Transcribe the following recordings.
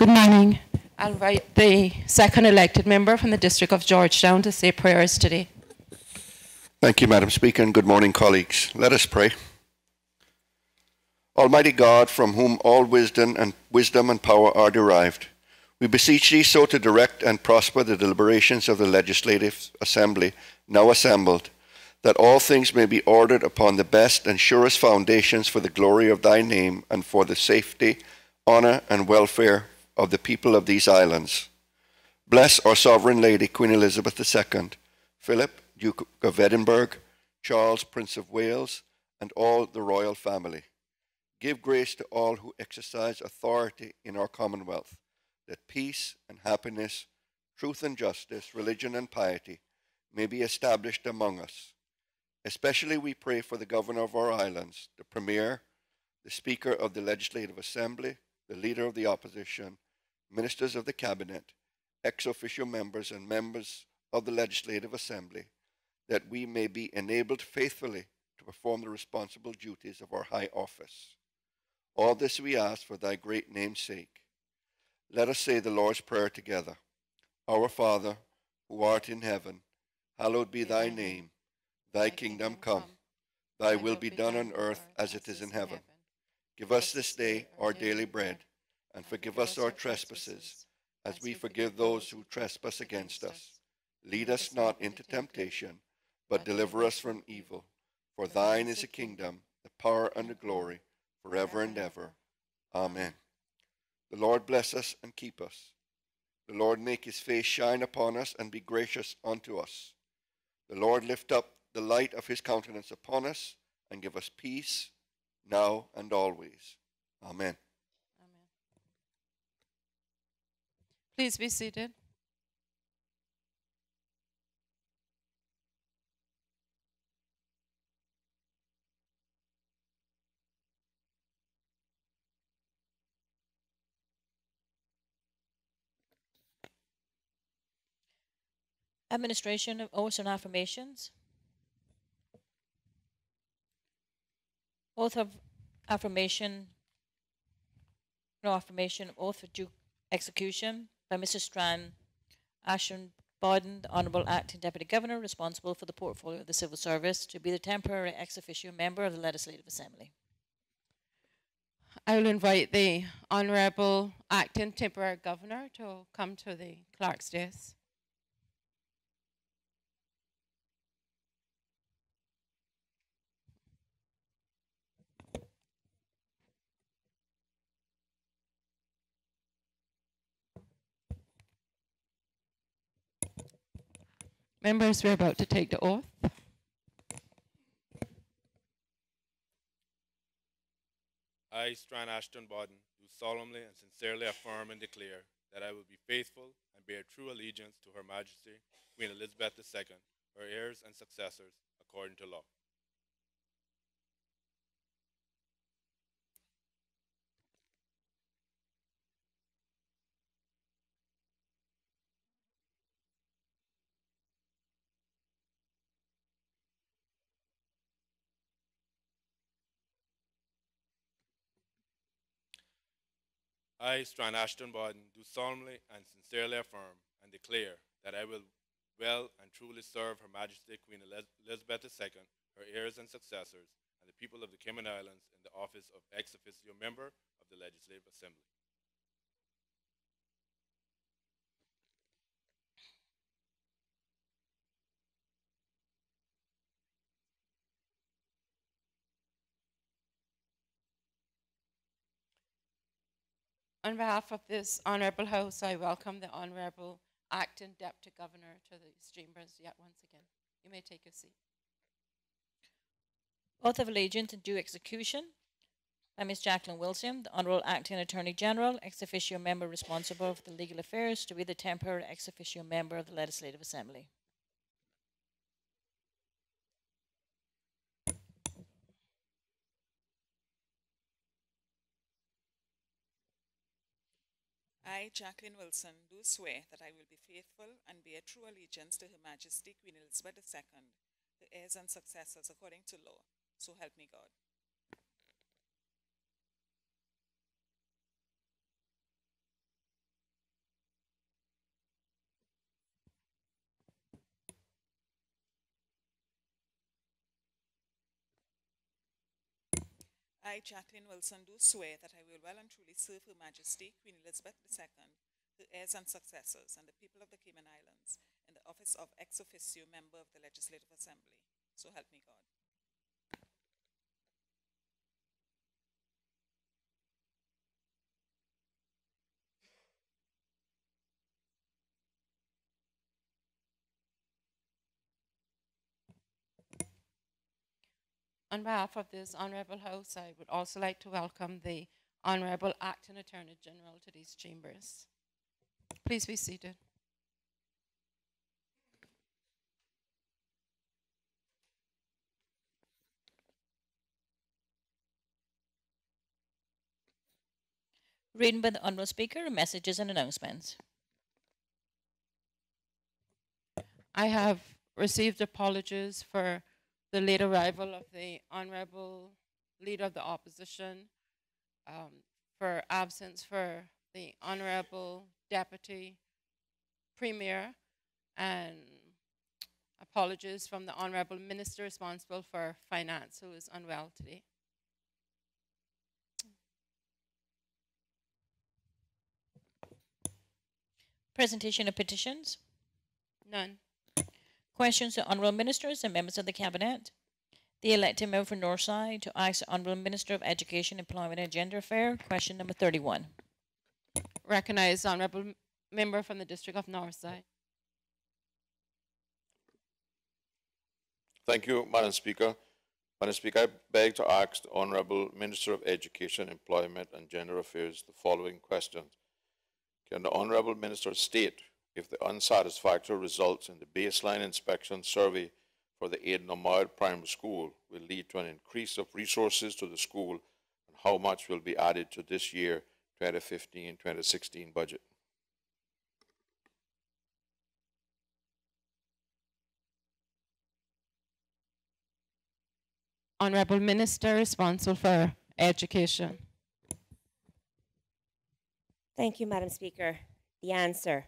Good morning. I'll invite the second elected member from the District of Georgetown to say prayers today. Thank you, Madam Speaker, and good morning, colleagues. Let us pray. Almighty God, from whom all wisdom and power are derived, we beseech thee so to direct and prosper the deliberations of the Legislative Assembly now assembled, that all things may be ordered upon the best and surest foundations for the glory of thy name and for the safety, honour, and welfare of the people of these islands. Bless our Sovereign Lady, Queen Elizabeth II, Philip, Duke of Edinburgh, Charles, Prince of Wales, and all the royal family. Give grace to all who exercise authority in our Commonwealth, that peace and happiness, truth and justice, religion and piety may be established among us. Especially we pray for the Governor of our islands, the Premier, the Speaker of the Legislative Assembly, the Leader of the Opposition, Ministers of the Cabinet, ex officio members and members of the Legislative Assembly, that we may be enabled faithfully to perform the responsible duties of our high office. All this we ask for thy great name's sake. Let us say the Lord's Prayer together. Our Father, who art in heaven, hallowed be thy name. Thy kingdom come. Thy will be done on earth as it is in heaven. Give us this day our daily bread, and forgive us our trespasses, as we forgive those who trespass against us. Lead us not into temptation, but deliver us from evil. For thine is the kingdom, the power, and the glory, forever and ever. Amen. The Lord bless us and keep us. The Lord make his face shine upon us and be gracious unto us. The Lord lift up the light of his countenance upon us and give us peace now and always. Amen. Amen. Please be seated. Administration of oaths and affirmations. Oath of affirmation. No affirmation of oath for due execution by Mr. Strand Ashton Bowden, the Honourable Acting Deputy Governor, responsible for the portfolio of the Civil Service, to be the temporary ex officio member of the Legislative Assembly. I will invite the Honourable Acting Temporary Governor to come to the clerk's desk. Members, we're about to take the oath. I, Strand Ashton Bowden, do solemnly and sincerely affirm and declare that I will be faithful and bear true allegiance to Her Majesty, Queen Elizabeth II, her heirs and successors, according to law. I, Strand Ashton Bowden, do solemnly and sincerely affirm and declare that I will well and truly serve Her Majesty Queen Elizabeth II, her heirs and successors, and the people of the Cayman Islands in the office of ex officio member of the Legislative Assembly. On behalf of this Honourable House, I welcome the Honourable Acting Deputy Governor to these chambers yet once again. You may take your seat. Oath of allegiance and due execution by Ms. Jacqueline Wilson, the Honourable Acting Attorney General, ex officio member responsible for the legal affairs, to be the temporary ex officio member of the Legislative Assembly. I, Jacqueline Wilson, do swear that I will be faithful and bear true allegiance to Her Majesty Queen Elizabeth II, the heirs and successors according to law. So help me God. I, Jacqueline Wilson, do swear that I will well and truly serve Her Majesty Queen Elizabeth II, her heirs and successors, and the people of the Cayman Islands in the office of ex officio member of the Legislative Assembly. So help me God. On behalf of this Honourable House, I would also like to welcome the Honourable Acting Attorney General to these chambers. Please be seated. Reading by the Honourable Speaker, messages and announcements. I have received apologies for the late arrival of the Honourable Leader of the Opposition, for absence for the Honourable Deputy Premier, and apologies from the Honourable Minister responsible for Finance, who is unwell today. Presentation of petitions. None. Questions to Honourable Ministers and members of the Cabinet. The elected member for Northside to ask the Honourable Minister of Education, Employment and Gender Affairs. Question number 31. Recognize Honourable Member from the District of Northside. Thank you, Madam Speaker. Madam Speaker, I beg to ask the Honourable Minister of Education, Employment and Gender Affairs the following questions. Can the Honourable Minister state if the unsatisfactory results in the baseline inspection survey for the A Nov Primary School will lead to an increase of resources to the school, and how much will be added to this year 2015-2016 budget? Honourable Minister responsible for Education. Thank you, Madam Speaker. The answer.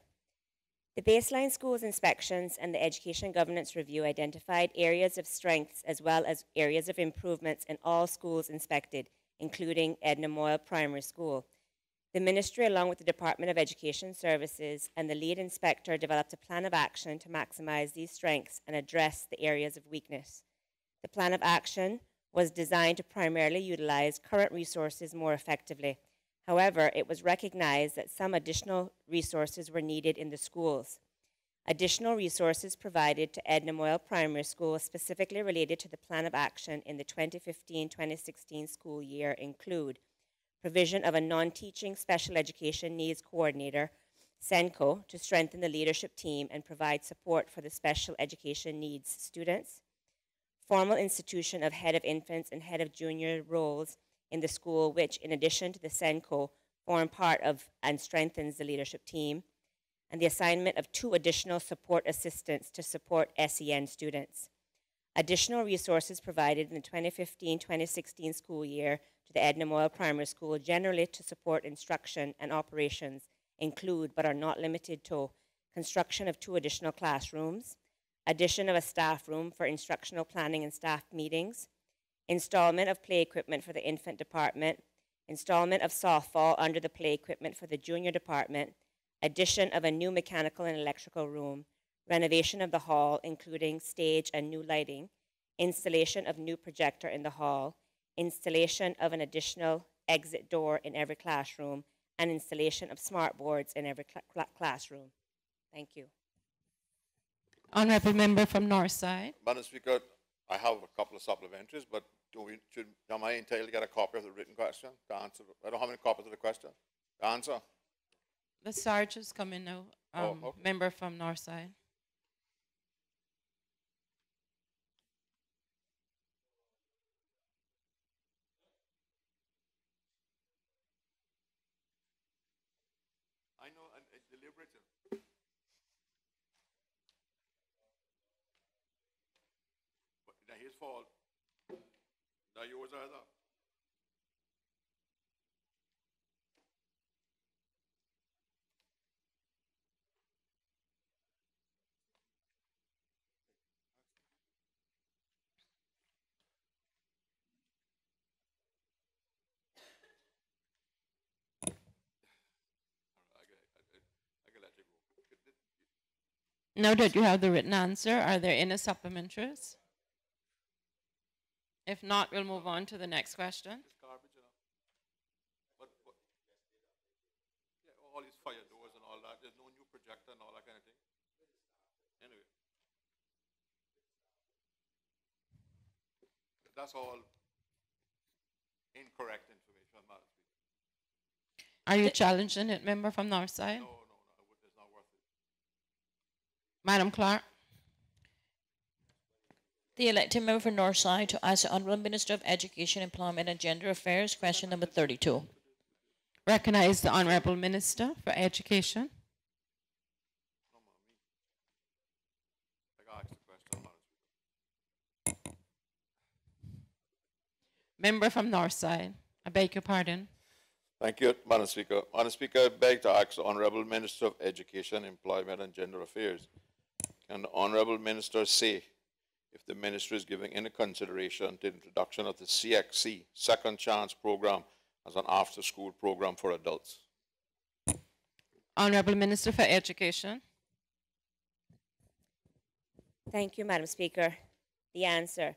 The baseline schools inspections and the Education Governance Review identified areas of strengths as well as areas of improvements in all schools inspected, including Edna Moyle Primary School. The Ministry, along with the Department of Education Services and the lead inspector, developed a plan of action to maximize these strengths and address the areas of weakness. The plan of action was designed to primarily utilize current resources more effectively. However, it was recognized that some additional resources were needed in the schools. Additional resources provided to Edna Moyle Primary School specifically related to the plan of action in the 2015-2016 school year include provision of a non-teaching special education needs coordinator, SENCO, to strengthen the leadership team and provide support for the special education needs students, formal institution of head of infants and head of junior roles in the school, which, in addition to the SENCO, form part of and strengthens the leadership team, and the assignment of 2 additional support assistants to support SEN students. Additional resources provided in the 2015-2016 school year to the Edna Moyle Primary School generally to support instruction and operations include, but are not limited to, construction of 2 additional classrooms, addition of a staff room for instructional planning and staff meetings, installment of play equipment for the infant department, installment of softball under the play equipment for the junior department, addition of a new mechanical and electrical room, renovation of the hall, including stage and new lighting, installation of new projector in the hall, installation of an additional exit door in every classroom, and installation of smart boards in every classroom. Thank you. Honourable Member from Northside. Madam Speaker, I have a couple of supplementaries, but am I entitled to get a copy of the written question to answer? I don't have any copies of the question. The answer? The Sarge is coming now. Okay. Member from Northside. I know, it's deliberative. But now his fault. Now yours either. Now that you have the written answer, are there any supplementaries? If not, we'll move on to the next question. It's garbage, you know. Yeah, all these fire doors and all that. There's no new projector and all that kind of thing. Anyway. That's all incorrect information, Madam Speaker. Are you challenging it, member from Northside? No, it's not worth it. Madam Clerk? The elected member for Northside to ask the Honourable Minister of Education, Employment and Gender Affairs, question number 32. Recognize the Honourable Minister for Education. I asked the question, Madam Speaker. Member from Northside, I beg your pardon. Thank you, Madam Speaker. Madam Speaker, I beg to ask the Honourable Minister of Education, Employment and Gender Affairs. Can the Honourable Minister say if the Minister is giving any consideration to the introduction of the CXC, Second Chance Program, as an after-school program for adults? Honourable Minister for Education. Thank you, Madam Speaker. The answer.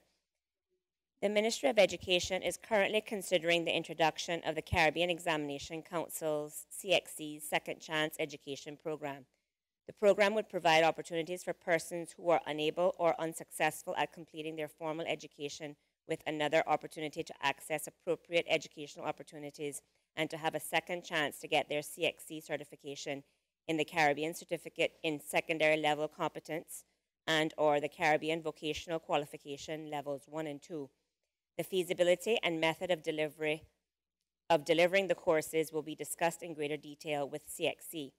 The Ministry of Education is currently considering the introduction of the Caribbean Examination Council's CXC's Second Chance Education Program. The program would provide opportunities for persons who are unable or unsuccessful at completing their formal education with another opportunity to access appropriate educational opportunities and to have a second chance to get their CXC certification in the Caribbean Certificate in Secondary Level Competence and or the Caribbean Vocational Qualification Levels 1 and 2. The feasibility and method of delivering the courses will be discussed in greater detail with CXC.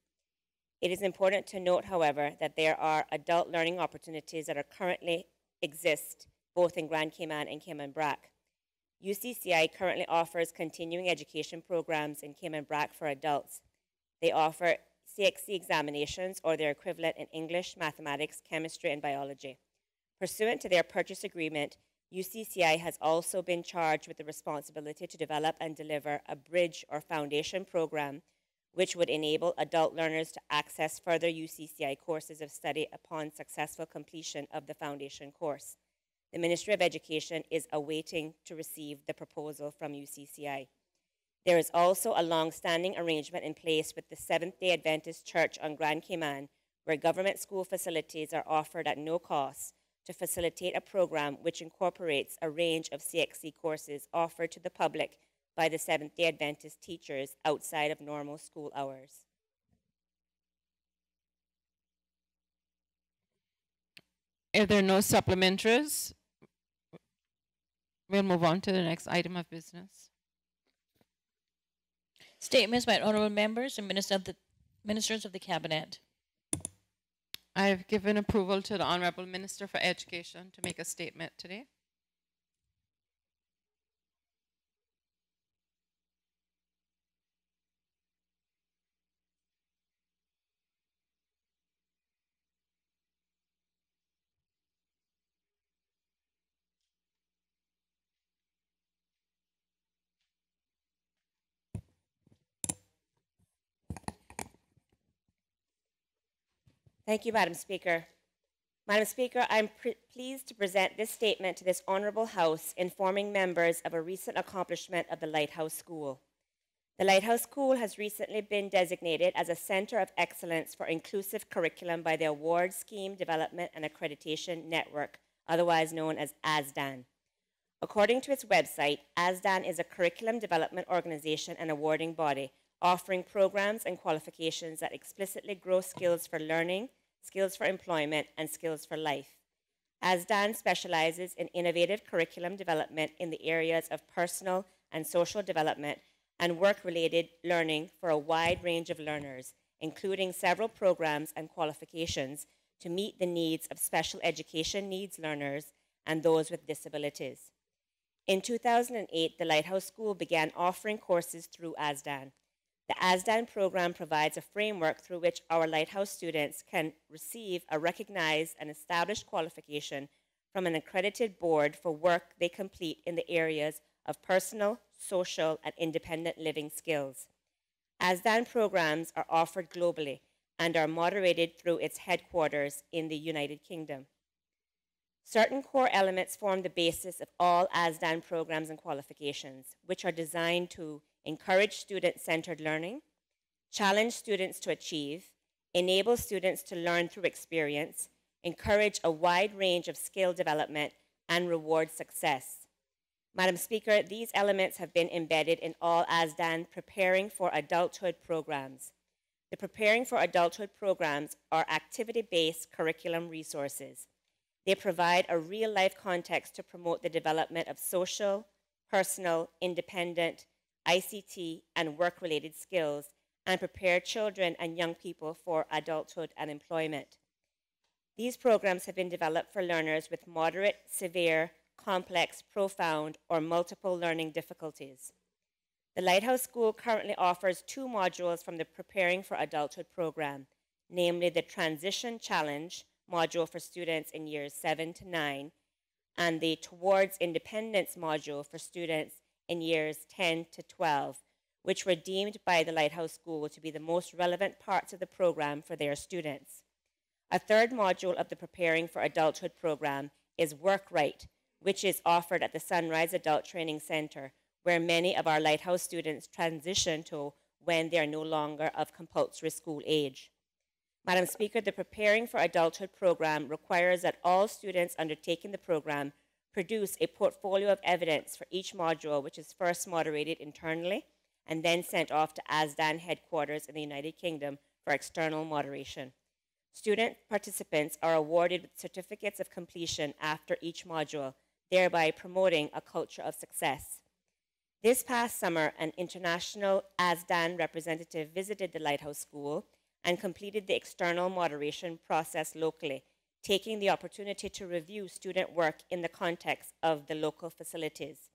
It is important to note, however, that there are adult learning opportunities that are currently exist both in Grand Cayman and Cayman Brac. UCCI currently offers continuing education programs in Cayman Brac for adults. They offer CXC examinations or their equivalent in English, mathematics, chemistry, and biology. Pursuant to their purchase agreement, UCCI has also been charged with the responsibility to develop and deliver a bridge or foundation program which would enable adult learners to access further UCCI courses of study upon successful completion of the foundation course. The Ministry of Education is awaiting to receive the proposal from UCCI. There is also a long-standing arrangement in place with the Seventh-day Adventist Church on Grand Cayman, where government school facilities are offered at no cost to facilitate a program which incorporates a range of CXC courses offered to the public by the Seventh-day Adventist teachers outside of normal school hours. If there are no supplementaries, we'll move on to the next item of business. Statements by honourable members and ministers of the Cabinet. I have given approval to the Honourable Minister for Education to make a statement today. Thank you, Madam Speaker. Madam Speaker, I'm pleased to present this statement to this Honourable House informing members of a recent accomplishment of the Lighthouse School. The Lighthouse School has recently been designated as a Centre of Excellence for Inclusive Curriculum by the Award Scheme Development and Accreditation Network, otherwise known as ASDAN. According to its website, ASDAN is a curriculum development organization and awarding body offering programs and qualifications that explicitly grow skills for learning, skills for employment, and skills for life. ASDAN specializes in innovative curriculum development in the areas of personal and social development and work-related learning for a wide range of learners, including several programs and qualifications to meet the needs of special education needs learners and those with disabilities. In 2008, the Lighthouse School began offering courses through ASDAN. The ASDAN program provides a framework through which our Lighthouse students can receive a recognized and established qualification from an accredited board for work they complete in the areas of personal, social, and independent living skills. ASDAN programs are offered globally and are moderated through its headquarters in the United Kingdom. Certain core elements form the basis of all ASDAN programs and qualifications, which are designed to encourage student-centered learning, challenge students to achieve, enable students to learn through experience, encourage a wide range of skill development, and reward success. Madam Speaker, these elements have been embedded in all ASDAN Preparing for Adulthood programs. The Preparing for Adulthood programs are activity-based curriculum resources. They provide a real-life context to promote the development of social, personal, independent, ICT, and work-related skills and prepare children and young people for adulthood and employment. These programs have been developed for learners with moderate, severe, complex, profound, or multiple learning difficulties. The Lighthouse School currently offers 2 modules from the Preparing for Adulthood program, namely the Transition Challenge module for students in years 7 to 9, and the Towards Independence module for students in years 10 to 12, which were deemed by the Lighthouse School to be the most relevant parts of the program for their students. A 3rd module of the Preparing for Adulthood program is Work Right, which is offered at the Sunrise Adult Training Center, where many of our Lighthouse students transition to when they are no longer of compulsory school age. Madam Speaker, the Preparing for Adulthood program requires that all students undertaking the program produce a portfolio of evidence for each module, which is first moderated internally and then sent off to ASDAN headquarters in the United Kingdom for external moderation. Student participants are awarded with certificates of completion after each module, thereby promoting a culture of success. This past summer, an international ASDAN representative visited the Lighthouse School and completed the external moderation process locally, taking the opportunity to review student work in the context of the local facilities.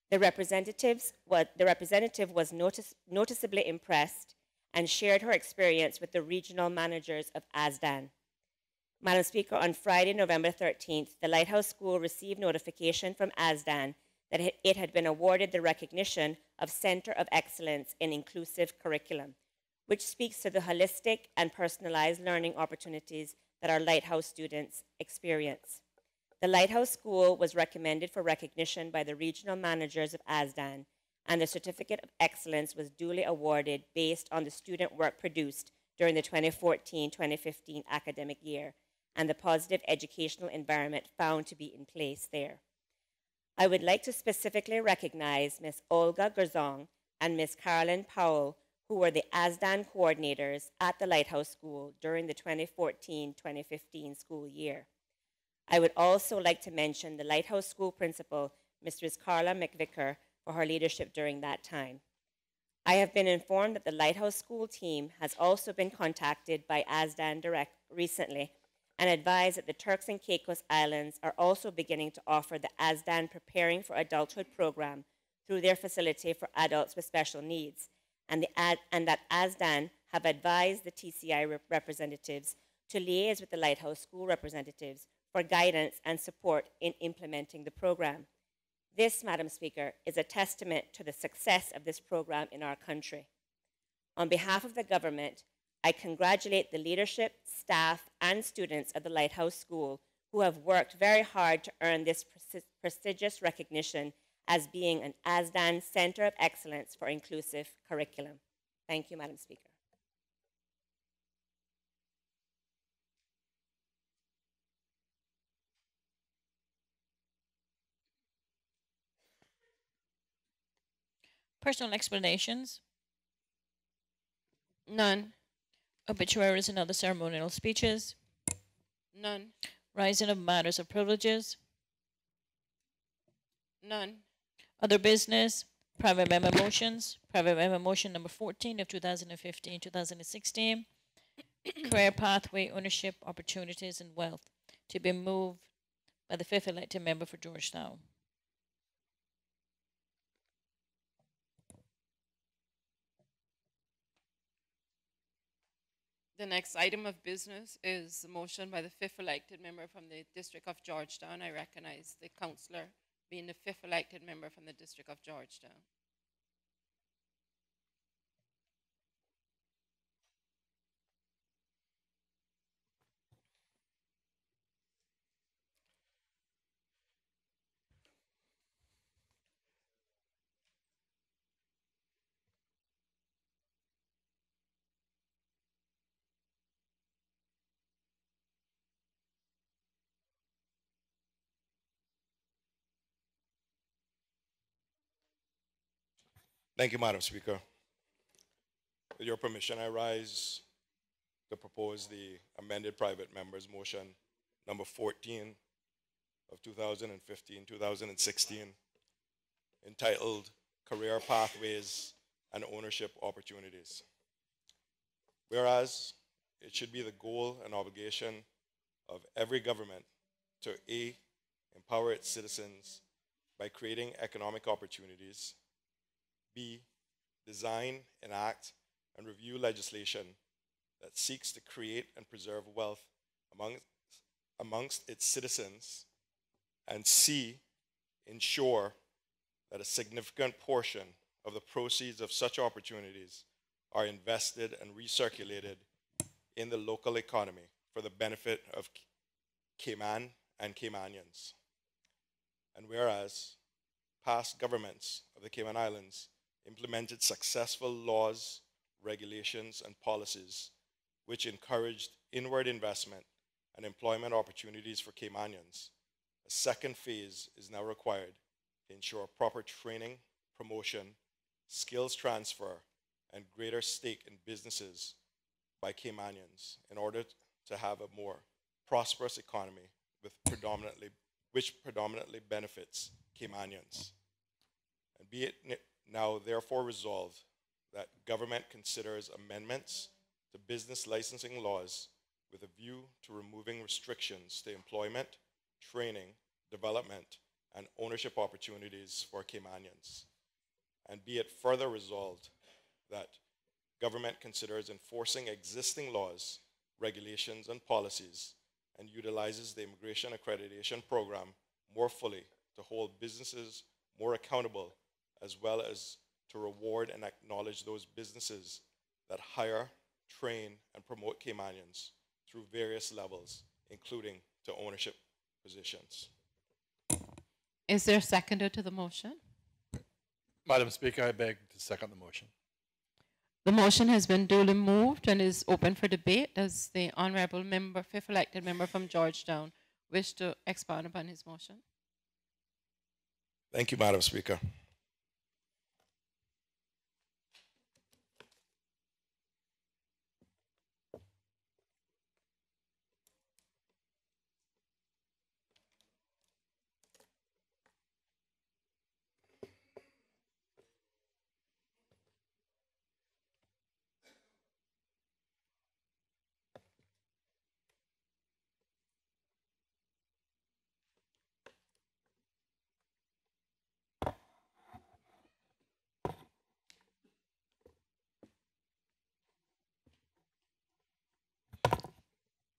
The representative was noticeably impressed and shared her experience with the regional managers of ASDAN. Madam Speaker, on Friday, November 13th, the Lighthouse School received notification from ASDAN that it had been awarded the recognition of Center of Excellence in Inclusive Curriculum, which speaks to the holistic and personalized learning opportunities that our Lighthouse students experience. The Lighthouse School was recommended for recognition by the regional managers of ASDAN, and the Certificate of Excellence was duly awarded based on the student work produced during the 2014-2015 academic year and the positive educational environment found to be in place there. I would like to specifically recognize Ms. Olga Gerzong and Ms. Carolyn Powell, who were the ASDAN coordinators at the Lighthouse School during the 2014-2015 school year. I would also like to mention the Lighthouse School principal, Mrs. Carla McVicker, for her leadership during that time. I have been informed that the Lighthouse School team has also been contacted by ASDAN Direct recently and advised that the Turks and Caicos Islands are also beginning to offer the ASDAN Preparing for Adulthood program through their facility for adults with special needs, and that ASDAN have advised the TCI representatives to liaise with the Lighthouse School representatives for guidance and support in implementing the program. This, Madam Speaker, is a testament to the success of this program in our country. On behalf of the government, I congratulate the leadership, staff, and students of the Lighthouse School who have worked very hard to earn this prestigious recognition as being an ASDAN Center of Excellence for Inclusive Curriculum. Thank you, Madam Speaker. Personal explanations, None. obituaries and other ceremonial speeches, None. rising of matters of privileges, None. other business, private member motions, private member motion number 14 of 2015-2016, career pathway, ownership, opportunities, and wealth, to be moved by the 5th elected member for Georgetown. The next item of business is a motion by the 5th elected member from the District of Georgetown. I recognize the councillor being the 5th elected member from the District of Georgetown. Thank you, Madam Speaker. With your permission, I rise to propose the amended private members motion number 14 of 2015-2016 entitled Career Pathways and Ownership Opportunities. Whereas it should be the goal and obligation of every government to A, empower its citizens by creating economic opportunities, B, design, enact, and review legislation that seeks to create and preserve wealth amongst its citizens, and C, ensure that a significant portion of the proceeds of such opportunities are invested and recirculated in the local economy for the benefit of Cayman and Caymanians. And whereas past governments of the Cayman Islands implemented successful laws, regulations, and policies which encouraged inward investment and employment opportunities for Caymanians, a second phase is now required to ensure proper training, promotion, skills transfer, and greater stake in businesses by Caymanians in order to have a more prosperous economy which predominantly benefits Caymanians. And be it now therefore resolved that government considers amendments to business licensing laws with a view to removing restrictions to employment, training, development, and ownership opportunities for Caymanians. And be it further resolved that government considers enforcing existing laws, regulations, and policies and utilizes the Immigration Accreditation Program more fully to hold businesses more accountable, as well as to reward and acknowledge those businesses that hire, train, and promote Caymanians through various levels, including to ownership positions. Is there a seconder to the motion? Madam Speaker, I beg to second the motion. The motion has been duly moved and is open for debate. Does the honourable member, fifth elected member from Georgetown, wish to expound upon his motion? Thank you, Madam Speaker.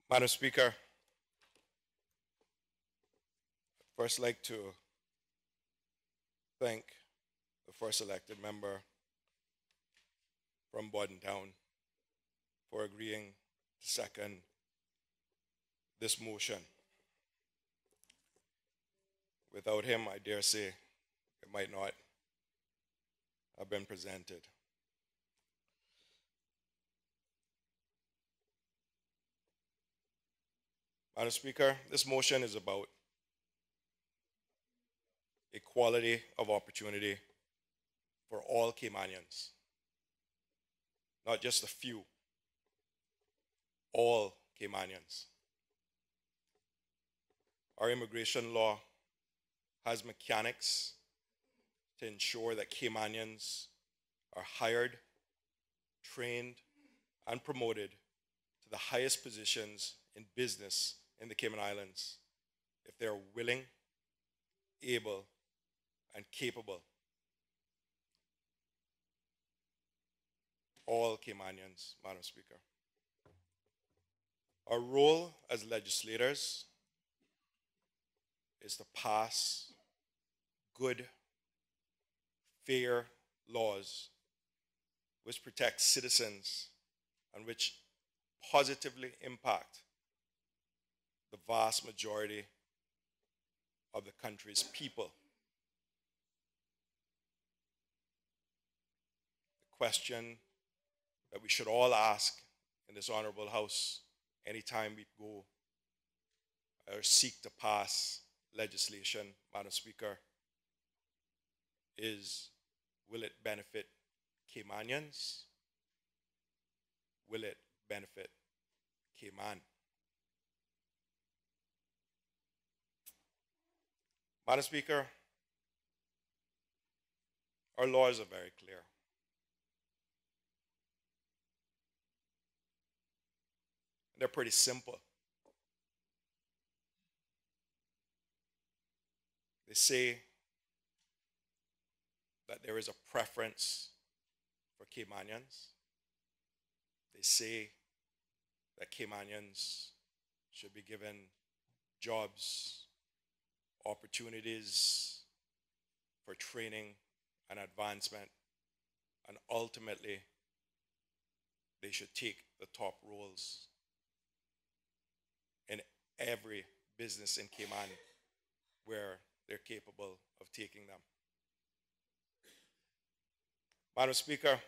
Madam Speaker, I'd first like to thank the first elected member from Bordentown for agreeing to second this motion. Without him, I dare say, it might not have been presented. Madam Speaker, this motion is about equality of opportunity for all Caymanians, not just a few, all Caymanians. Our immigration law has mechanics to ensure that Caymanians are hired, trained, and promoted to the highest positions in business in the Cayman Islands if they are willing, able, and capable. All Caymanians, Madam Speaker. Our role as legislators is to pass good, fair laws which protect citizens and which positively impact the vast majority of the country's people. The question that we should all ask in this honorable house anytime we go or seek to pass legislation, Madam Speaker, is Will it benefit Caymanians? Will it benefit Cayman? Madam Speaker, our laws are very clear. They're pretty simple. They say that there is a preference for Caymanians. They say that Caymanians should be given jobs, opportunities for training and advancement, and ultimately they should take the top roles in every business in Cayman where they're capable of taking them. Madam Speaker,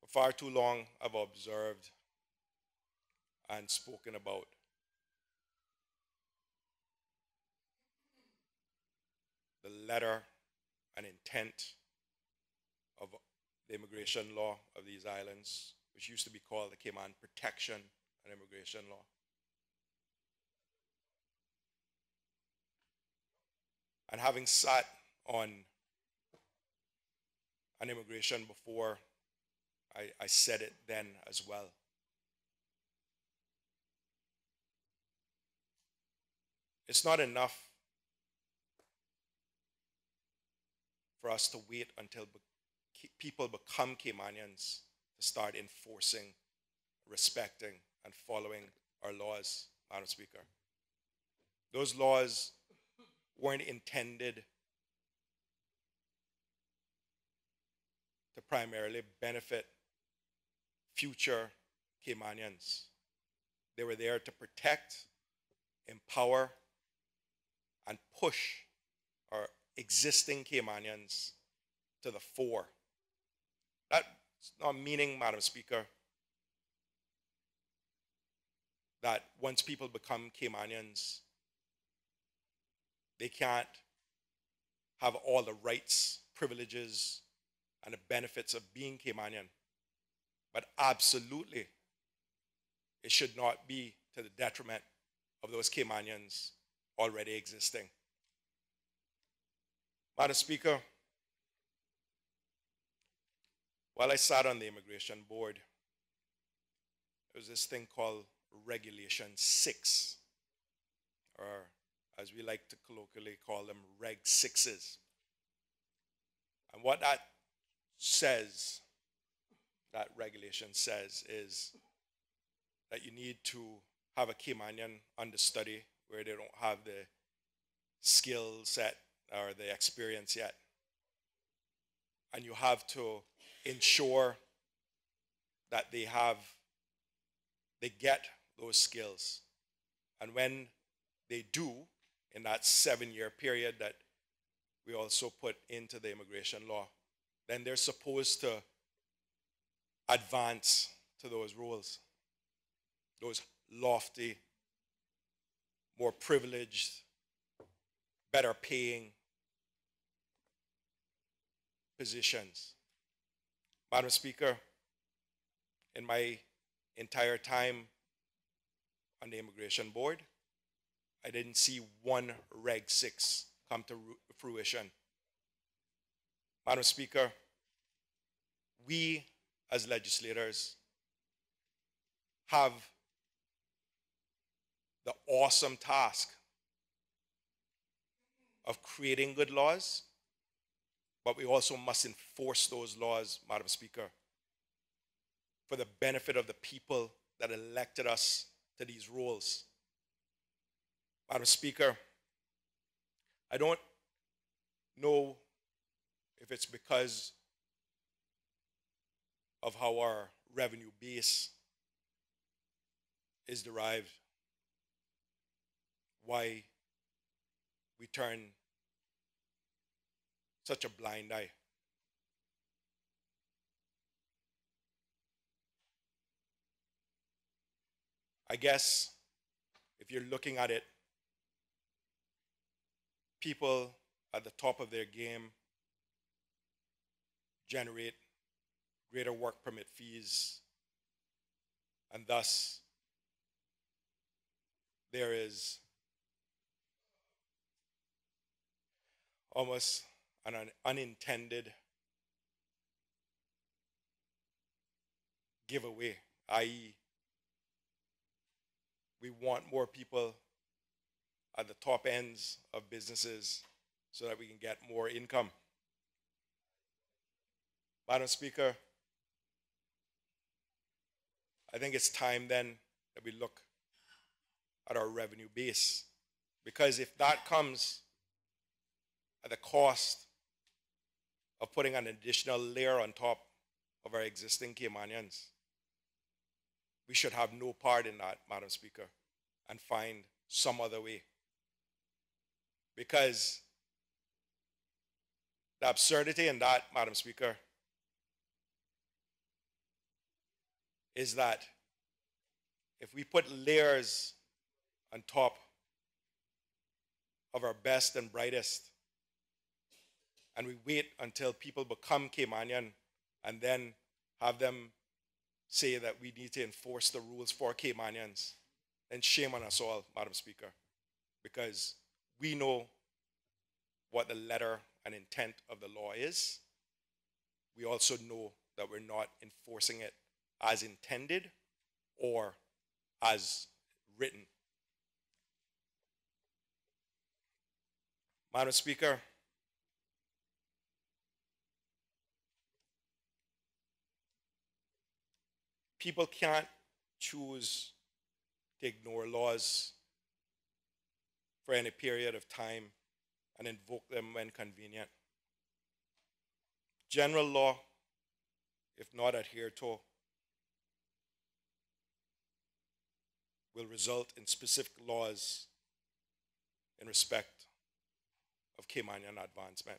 for far too long I've observed and spoken about the letter and intent of the immigration law of these islands, which used to be called the Cayman Protection and Immigration Law. And having sat on an immigration before, I said it then as well. It's not enough for us to wait until people become Caymanians to start enforcing, respecting, and following our laws, Madam Speaker. Those laws weren't intended to primarily benefit future Caymanians. They were there to protect, empower, and push our existing Caymanians to the fore. That's not meaning, Madam Speaker, that once people become Caymanians, they can't have all the rights, privileges, and the benefits of being Caymanian. But absolutely, it should not be to the detriment of those Caymanians already existing. Madam Speaker, while I sat on the Immigration Board, there was this thing called Regulation 6, or as we like to colloquially call them, Reg 6s. And what that says, that regulation says, is that you need to have a Caymanian understudy where they don't have the skill set or the experience yet. And you have to ensure that they get those skills. And when they do, in that 7-year period that we also put into the immigration law, then they're supposed to advance to those roles, those lofty, more privileged, better paying positions. Madam Speaker, in my entire time on the Immigration Board, I didn't see one Reg 6 come to fruition. Madam Speaker, we as legislators have the awesome task of creating good laws, but we also must enforce those laws, Madam Speaker, for the benefit of the people that elected us to these roles. Madam Speaker, I don't know if it's because of how our revenue base is derived, why we turn such a blind eye. I guess if you're looking at it, people at the top of their game, generate greater work permit fees, and thus there is almost an unintended giveaway, i.e., we want more people at the top ends of businesses so that we can get more income. Madam Speaker, I think it's time then that we look at our revenue base, because if that comes at the cost of putting an additional layer on top of our existing Caymanians, we should have no part in that, Madam Speaker, and find some other way. Because the absurdity in that, Madam Speaker, is that if we put layers on top of our best and brightest, and we wait until people become Caymanian and then have them say that we need to enforce the rules for Caymanians, then shame on us all, Madam Speaker, because we know what the letter and intent of the law is. We also know that we're not enforcing it as intended or as written. Madam Speaker, people can't choose to ignore laws for any period of time and invoke them when convenient. General law, if not adhered to, will result in specific laws in respect of Caymanian advancement.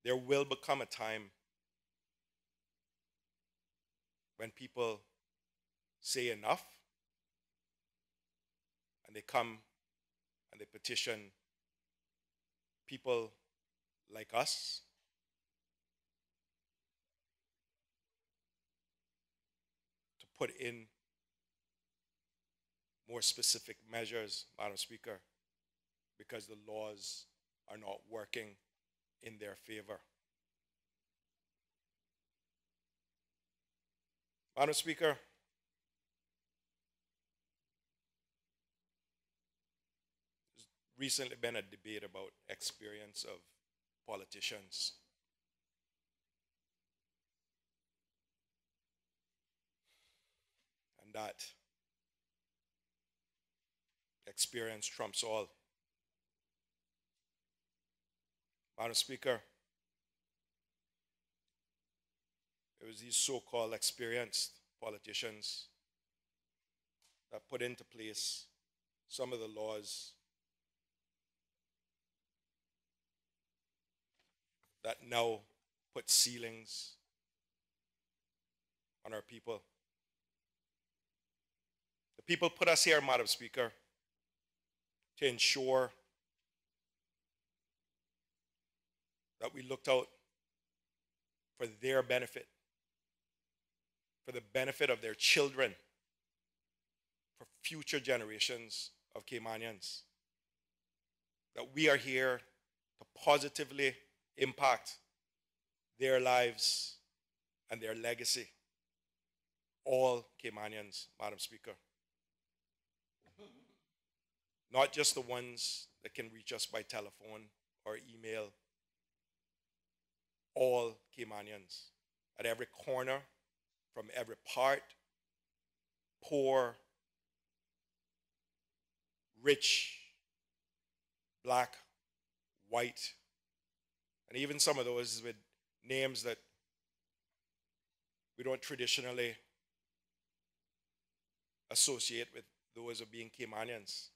There will become a time when people say enough and they come and they petition people like us to put in more specific measures, Madam Speaker, because the laws are not working in their favor. Madam Speaker, there's recently been a debate about experience of politicians. And that experience trumps all. Madam Speaker, it was these so-called experienced politicians that put into place some of the laws that now put ceilings on our people. The people put us here, Madam Speaker, to ensure that we looked out for their benefit, for the benefit of their children, for future generations of Caymanians. That we are here to positively impact their lives and their legacy. All Caymanians, Madam Speaker. Not just the ones that can reach us by telephone or email. All Caymanians, at every corner, from every part, poor, rich, black, white, and even some of those with names that we don't traditionally associate with those of being Caymanians.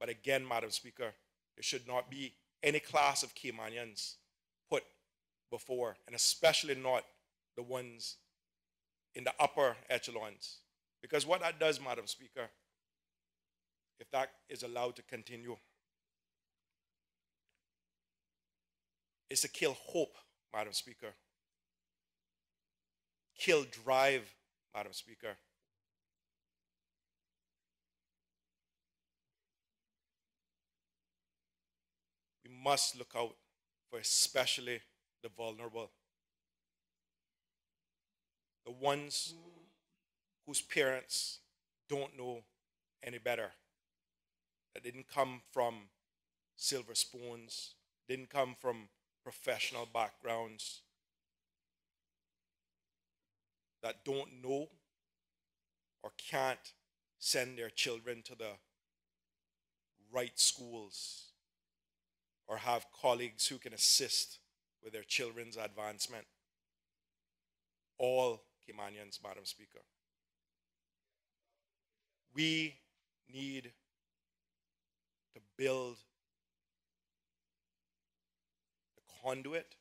But again, Madam Speaker, there should not be any class of Caymanians put before, and especially not the ones in the upper echelons. Because what that does, Madam Speaker, if that is allowed to continue, is to kill hope, Madam Speaker. Kill drive, Madam Speaker. We must look out for especially the vulnerable, the ones whose parents don't know any better, that didn't come from silver spoons, didn't come from professional backgrounds, that don't know or can't send their children to the right schools or have colleagues who can assist with their children's advancement. All Caymanians, Madam Speaker. We need to build a conduit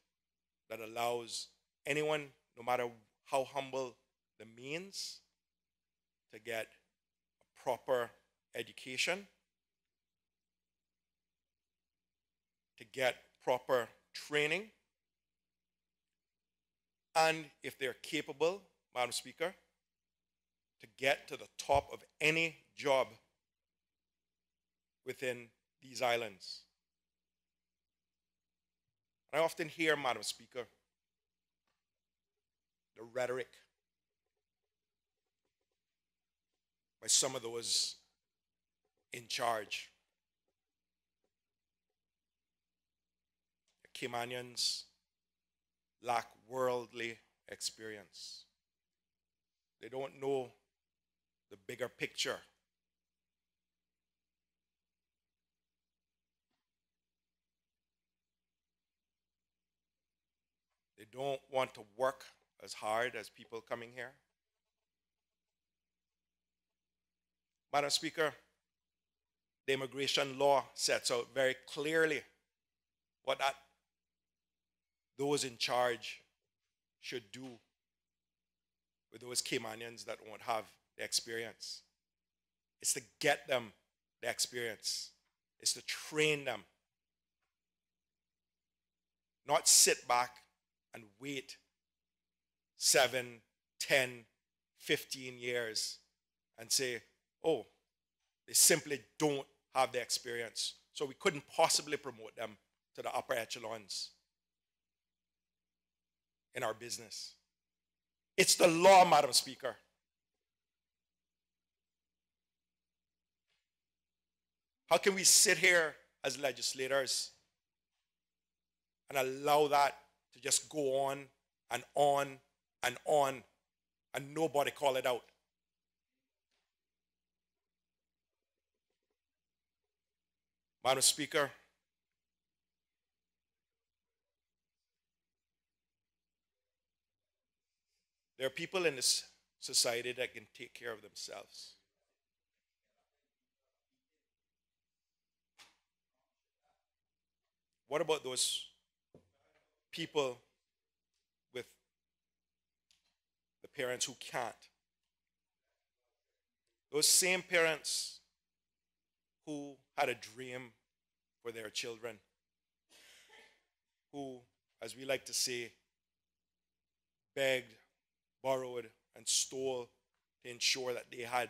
that allows anyone, no matter how humble the means, to get a proper education, to get proper training, and if they're capable, Madam Speaker, to get to the top of any job within these islands. And I often hear, Madam Speaker, the rhetoric by some of those in charge. The Caymanians lack worldly experience. They don't know the bigger picture. They don't want to work as hard as people coming here. Madam Speaker, the immigration law sets out very clearly what those in charge should do with those Caymanians that won't have the experience. It's to get them the experience. It's to train them. Not sit back and wait 7, 10, 15 years and say, oh, they simply don't have the experience, so we couldn't possibly promote them to the upper echelons in our business. It's the law, Madam Speaker. How can we sit here as legislators and allow that to just go on and on and on and nobody call it out? Madam Speaker, there are people in this society that can take care of themselves. What about those people with the parents who can't? Those same parents who had a dream for their children, who, as we like to say, begged, borrowed, and stole to ensure that they had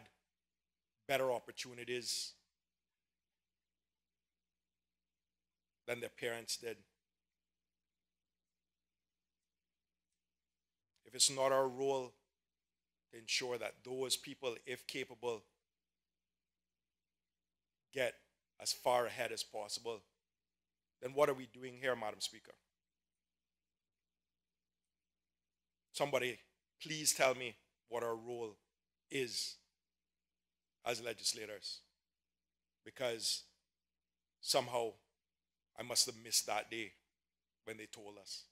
better opportunities than their parents did. If it's not our role to ensure that those people, if capable, get as far ahead as possible, then what are we doing here, Madam Speaker? Somebody, please tell me what our role is as legislators, because somehow I must have missed that day when they told us.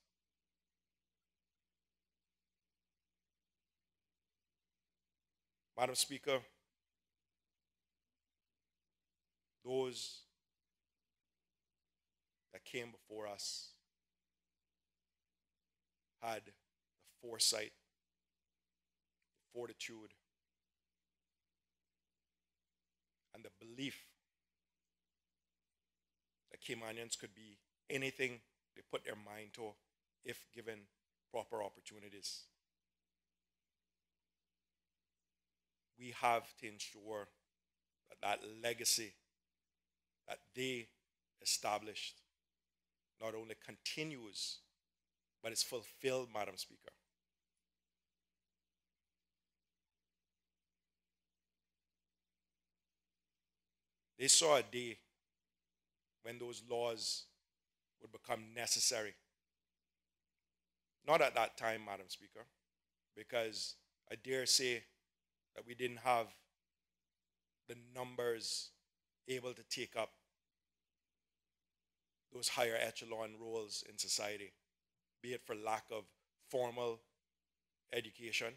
Madam Speaker, those that came before us had the foresight, the fortitude, and the belief that Caymanians could be anything they put their mind to if given proper opportunities. We have to ensure that that legacy that they established not only continues, but is fulfilled, Madam Speaker. They saw a day when those laws would become necessary. Not at that time, Madam Speaker, because I dare say that we didn't have the numbers able to take up those higher echelon roles in society, be it for lack of formal education,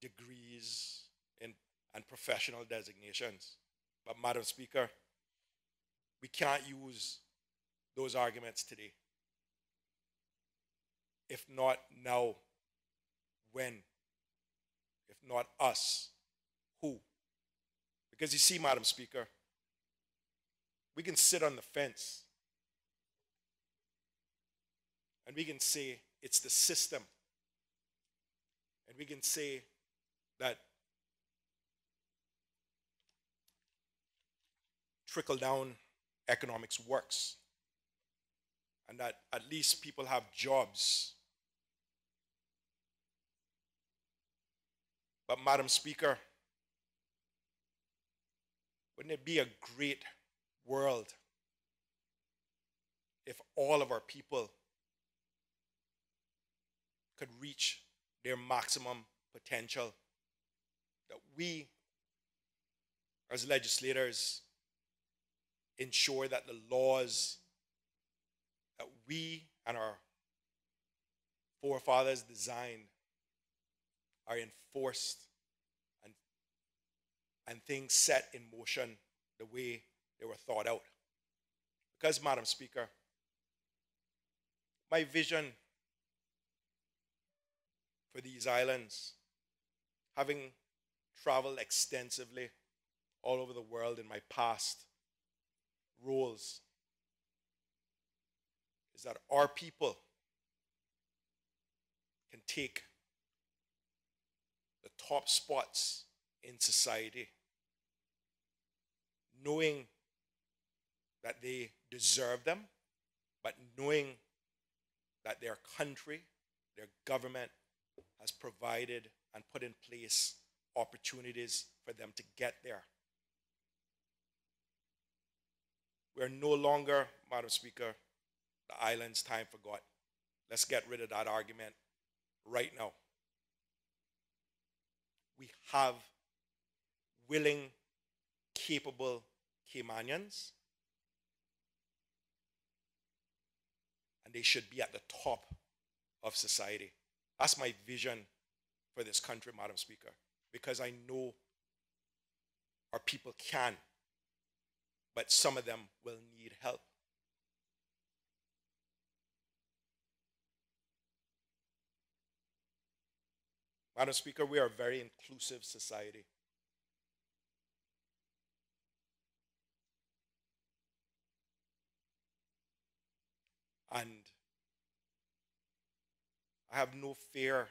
degrees, and professional designations. But Madam Speaker, we can't use those arguments today. If not now, when? If not us, who? Because you see, Madam Speaker, we can sit on the fence and we can say it's the system. And we can say that trickle-down economics works and that at least people have jobs. But Madam Speaker, wouldn't it be a great world if all of our people could reach their maximum potential? That we, as legislators, ensure that the laws that we and our forefathers designed are enforced and things set in motion the way they were thought out. Because, Madam Speaker, my vision for these islands, having traveled extensively all over the world in my past roles, is that our people can take the top spots in society, knowing that they deserve them, but knowing that their country, their government has provided and put in place opportunities for them to get there. We're no longer, Madam Speaker, the island's time forgot. Let's get rid of that argument right now. We have willing, capable Caymanians, and they should be at the top of society. That's my vision for this country, Madam Speaker, because I know our people can, but some of them will need help. Madam Speaker, we are a very inclusive society. And I have no fear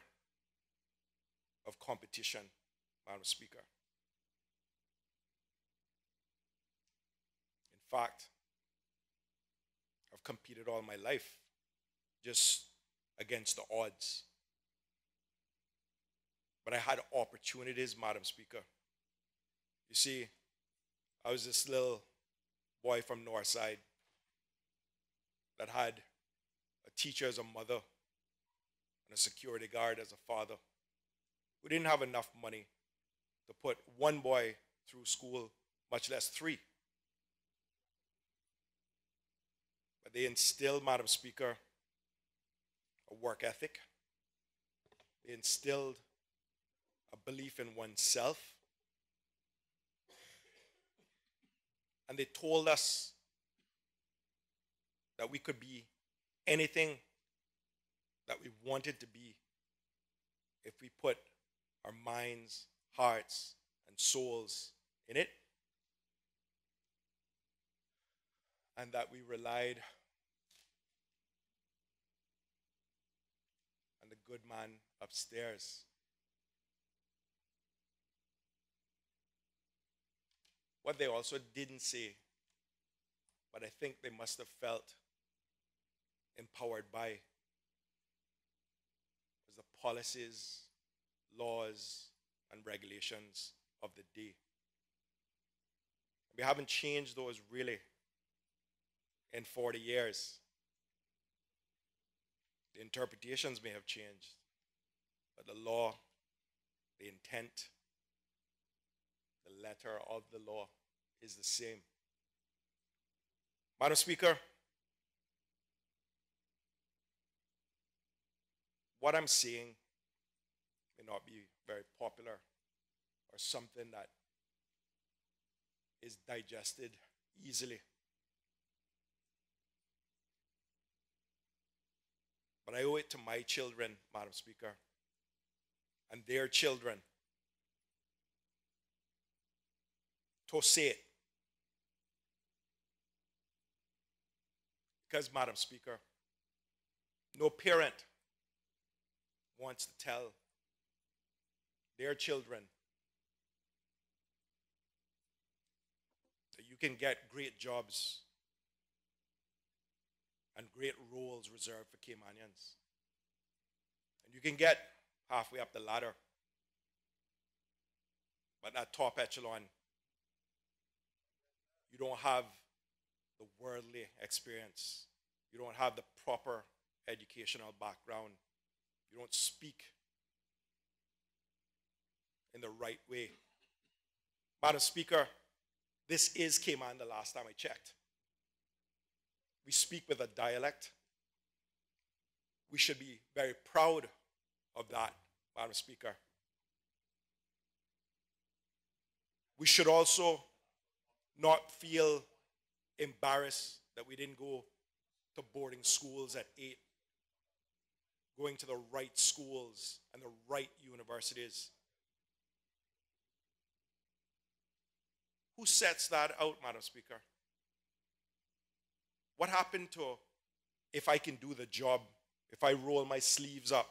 of competition, Madam Speaker. In fact, I've competed all my life just against the odds. But I had opportunities, Madam Speaker. You see, I was this little boy from Northside that had a teacher as a mother and a security guard as a father. We didn't have enough money to put one boy through school, much less three. But they instilled, Madam Speaker, a work ethic. They instilled a belief in oneself. And they told us that we could be anything that we wanted to be if we put our minds, hearts, and souls in it. And that we relied good man upstairs. What they also didn't say, but I think they must have felt empowered by, was the policies, laws, and regulations of the day. We haven't changed those really in 40 years. The interpretations may have changed, but the law, the intent, the letter of the law is the same. Madam Speaker, what I'm saying may not be very popular or something that is digested easily. But I owe it to my children, Madam Speaker, and their children to say it. Because, Madam Speaker, no parent wants to tell their children that you can get great jobs and great roles reserved for Caymanians. And you can get halfway up the ladder, but that top echelon, you don't have the worldly experience. You don't have the proper educational background. You don't speak in the right way. Madam Speaker, this is Cayman the last time I checked. We speak with a dialect. We should be very proud of that, Madam Speaker. We should also not feel embarrassed that we didn't go to boarding schools at 8, going to the right schools and the right universities. Who sets that out, Madam Speaker? What happened to if I can do the job, if I roll my sleeves up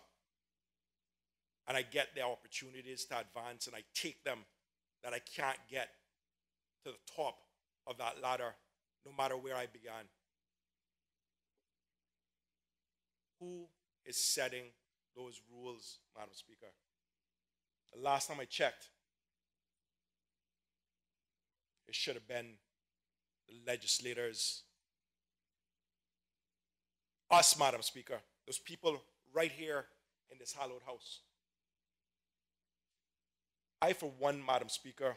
and I get the opportunities to advance and I take them that I can't get to the top of that ladder no matter where I began? Who is setting those rules, Madam Speaker? The last time I checked, it should have been the legislators, us, Madam Speaker, those people right here in this hallowed house. I, for one, Madam Speaker,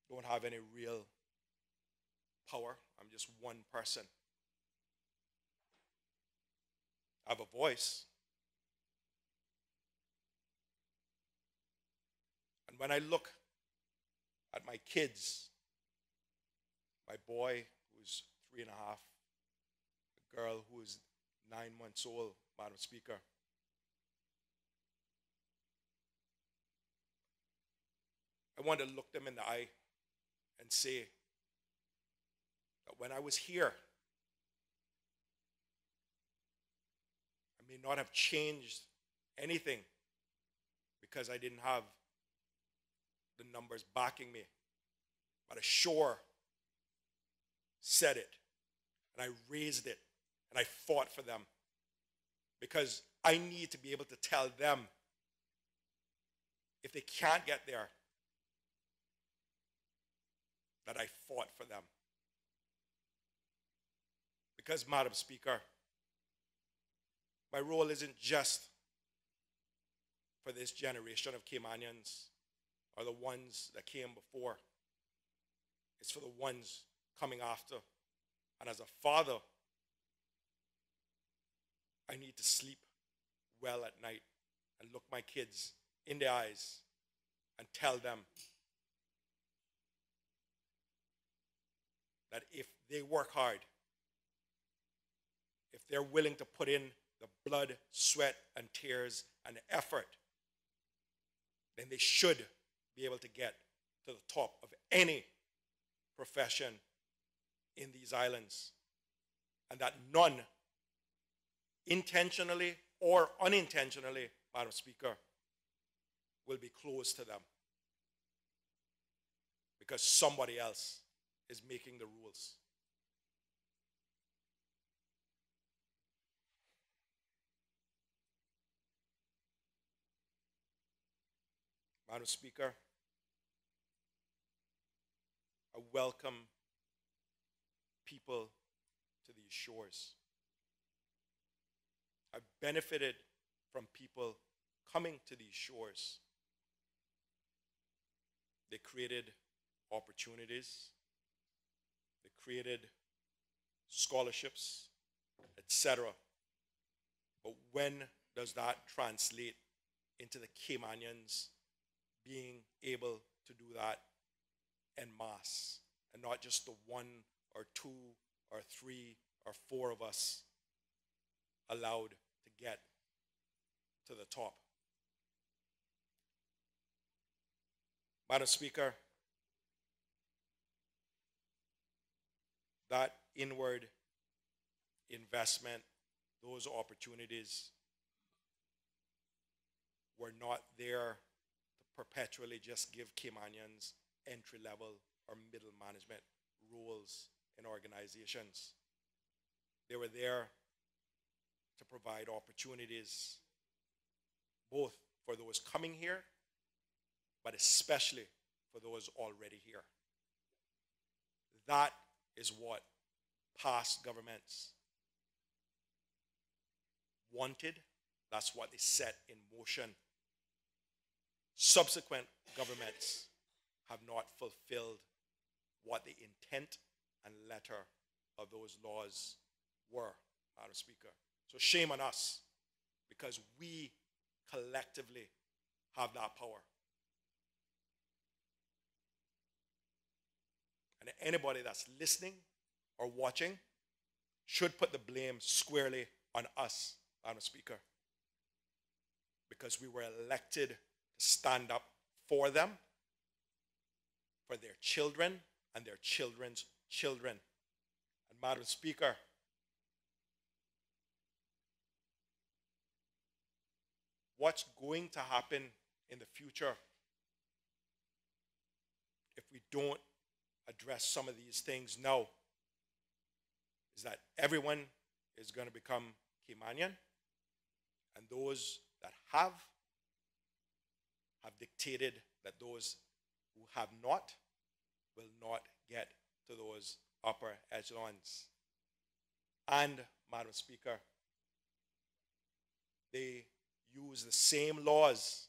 don't have any real power. I'm just one person. I have a voice. And when I look at my kids, my boy who's 3.5, the girl who is 9 months old, Madam Speaker, I want to look them in the eye and say that when I was here, I may not have changed anything because I didn't have the numbers backing me, but I sure said it, and I raised it, and I fought for them because I need to be able to tell them if they can't get there, that I fought for them. Because, Madam Speaker, my role isn't just for this generation of Caymanians or the ones that came before. It's for the ones coming after. And as a father, I need to sleep well at night and look my kids in the eyes and tell them that if they work hard, if they're willing to put in the blood, sweat, and tears and effort, then they should be able to get to the top of any profession in these islands. And that none, intentionally or unintentionally, Madam Speaker, will be closed to them because somebody else is making the rules. Madam Speaker, I welcome people to these shores. I've benefited from people coming to these shores. They created opportunities, they created scholarships, etc. But when does that translate into the Caymanians being able to do that en masse, and not just the 1 or 2 or 3 or 4 of us allowed to get to the top? Madam Speaker, that inward investment, those opportunities were not there to perpetually just give Caymanians entry level or middle management roles in organizations. They were there to provide opportunities both for those coming here, but especially for those already here. That is what past governments wanted. That's what they set in motion. Subsequent governments have not fulfilled what the intent and letter of those laws were, Madam Speaker. So shame on us, because we collectively have that power. And anybody that's listening or watching should put the blame squarely on us, Madam Speaker, because we were elected to stand up for them, for their children and their children's children. And Madam Speaker, what's going to happen in the future if we don't address some of these things now is that everyone is going to become Caymanian, and those that have dictated that those who have not will not get to those upper echelons. And, Madam Speaker, they use the same laws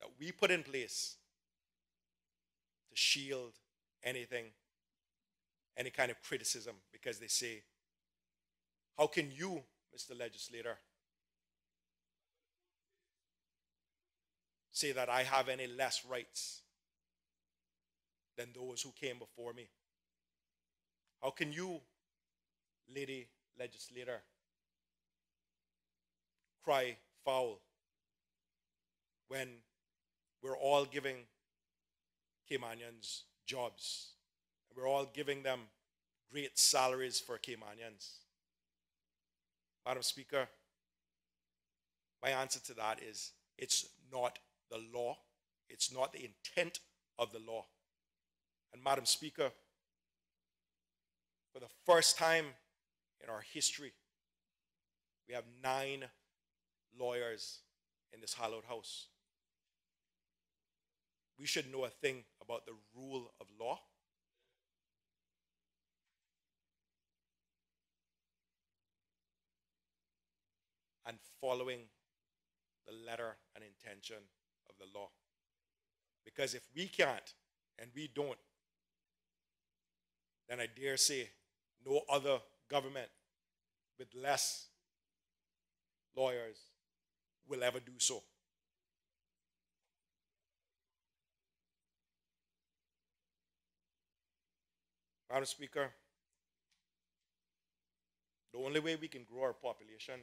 that we put in place to shield anything, any kind of criticism, because they say, how can you, Mr. Legislator, say that I have any less rights than those who came before me? How can you, Lady Legislator, cry foul when we're all giving Caymanians jobs, and we're all giving them great salaries for Caymanians? Madam Speaker, my answer to that is it's not the law. It's not the intent of the law. And Madam Speaker, for the first time in our history, we have 9 lawyers in this hallowed house. We should know a thing about the rule of law. And following the letter and intention of the law. Because if we can't, and we don't, then I dare say no other government with less lawyers will ever do so. Madam Speaker, the only way we can grow our population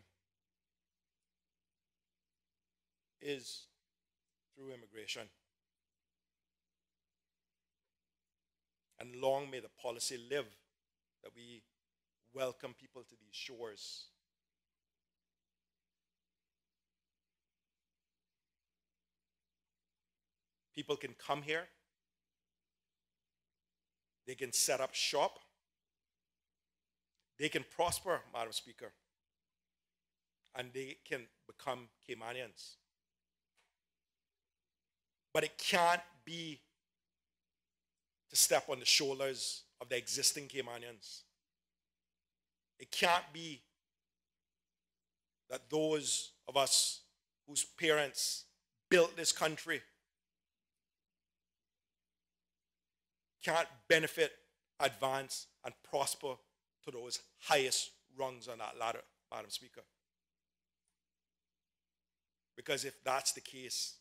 is through immigration. And long may the policy live that we welcome people to these shores. People can come here, they can set up shop, they can prosper, Madam Speaker, and they can become Caymanians. But it can't be to step on the shoulders of the existing Caymanians. It can't be that those of us whose parents built this country can't benefit, advance, and prosper to those highest rungs on that ladder, Madam Speaker. Because if that's the case,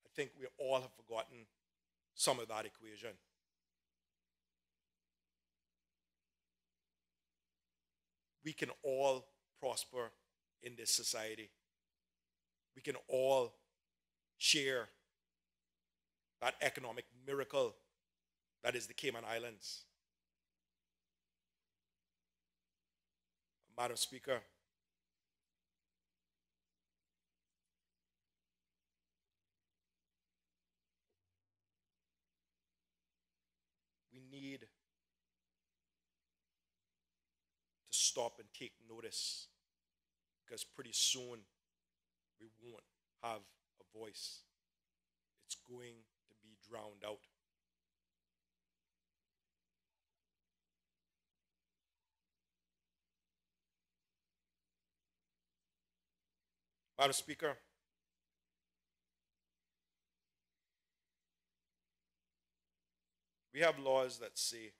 I think we all have forgotten some of that equation. We can all prosper in this society. We can all share that economic miracle that is the Cayman Islands. Madam Speaker, we need to stop and take notice, because pretty soon we won't have a voice. It's going to be drowned out. Madam Speaker, we have laws that say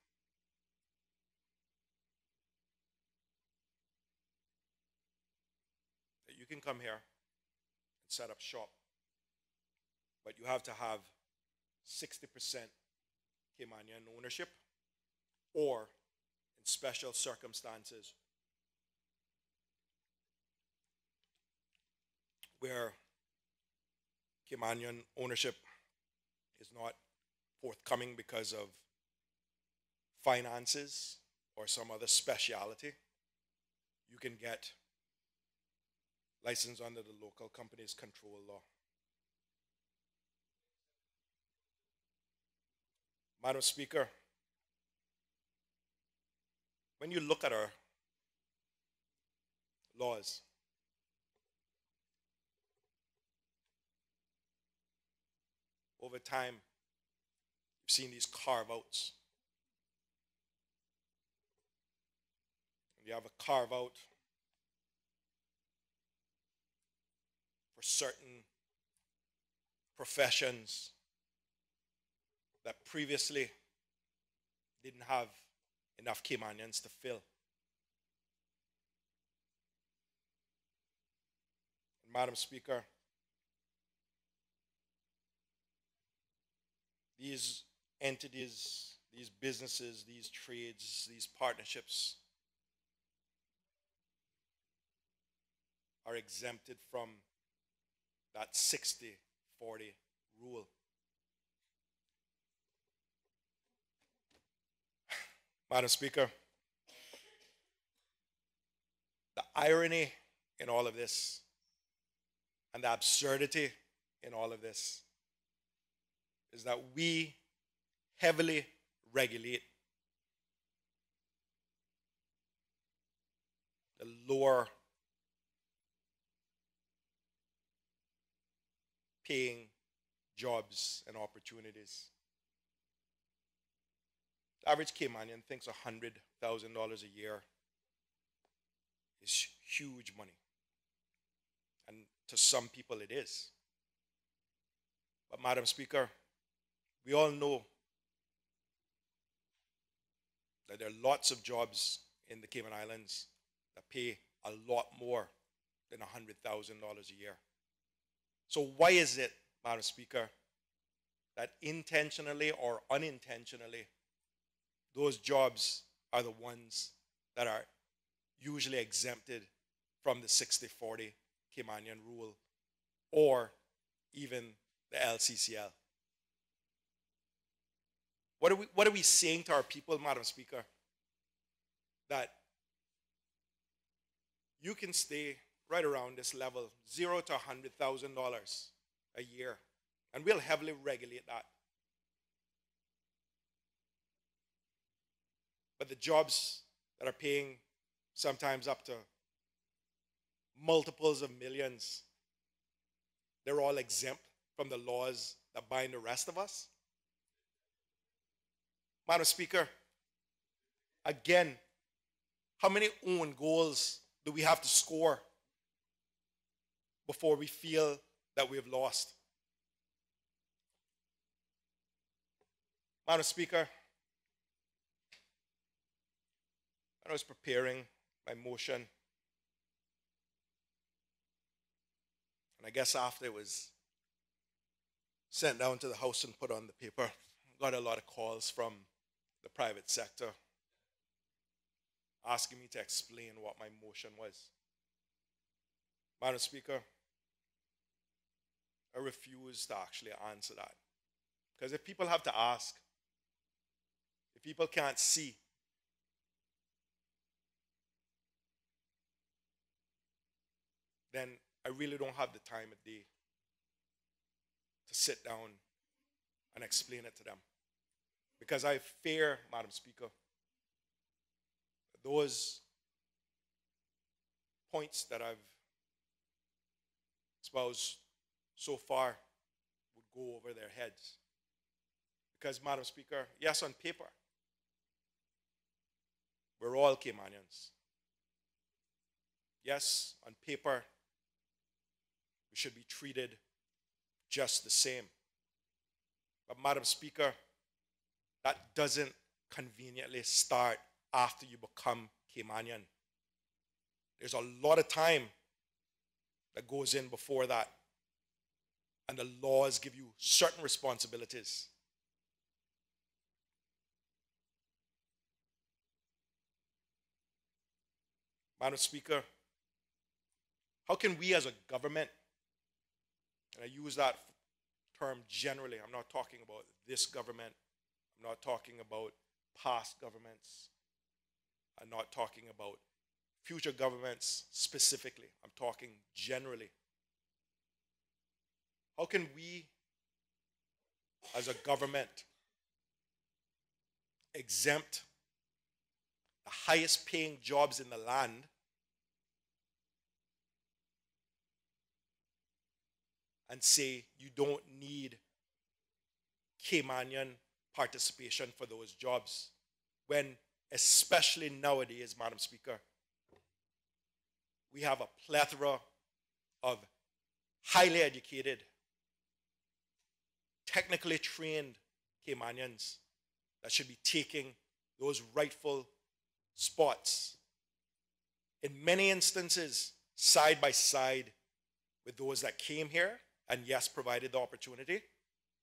that you can come here and set up shop, but you have to have 60% Caymanian ownership, or in special circumstances where Caymanian ownership is not forthcoming because of finances or some other speciality, you can get license under the Local Companies Control Law. Madam Speaker, when you look at our laws, over time, you've seen these carve-outs. You have a carve-out for certain professions that previously didn't have enough Caymanians to fill. And Madam Speaker, these entities, these businesses, these trades, these partnerships are exempted from that 60-40 rule. Madam Speaker, the irony in all of this and the absurdity in all of this is that we heavily regulate the lower paying jobs and opportunities. The average Caymanian thinks $100,000 a year is huge money. And to some people it is. But Madam Speaker, we all know that there are lots of jobs in the Cayman Islands that pay a lot more than $100,000 a year. So why is it, Madam Speaker, that intentionally or unintentionally, those jobs are the ones that are usually exempted from the 60-40 Caymanian rule, or even the LCCL? What are we saying to our people, Madam Speaker? That you can stay right around this level, $0 to $100,000 a year, And we'll heavily regulate that. But the jobs that are paying sometimes up to multiples of millions, they're all exempt from the laws that bind the rest of us. Madam Speaker, again, how many own goals do we have to score before we feel that we have lost? Madam Speaker, I was preparing my motion, and I guess after it was sent down to the House and put on the paper, I got a lot of calls from the private sector asking me to explain what my motion was. Madam Speaker, I refuse to actually answer that. Because if people have to ask, if people can't see, then I really don't have the time of day to sit down and explain it to them. Because I fear, Madam Speaker, that those points that I've espoused so far would go over their heads. Because, Madam Speaker, yes, on paper, we're all Caymanians. Yes, on paper, we should be treated just the same. But, Madam Speaker, that doesn't conveniently start after you become Caymanian. There's a lot of time that goes in before that. And the laws give you certain responsibilities. Madam Speaker, how can we as a government, and I use that term generally, I'm not talking about this government, I'm not talking about past governments, I'm not talking about future governments specifically, I'm talking generally. How can we as a government exempt the highest paying jobs in the land and say you don't need Caymanian participation for those jobs, when especially nowadays, Madam Speaker, we have a plethora of highly educated, technically trained Caymanians that should be taking those rightful spots, in many instances, side by side with those that came here and yes, provided the opportunity,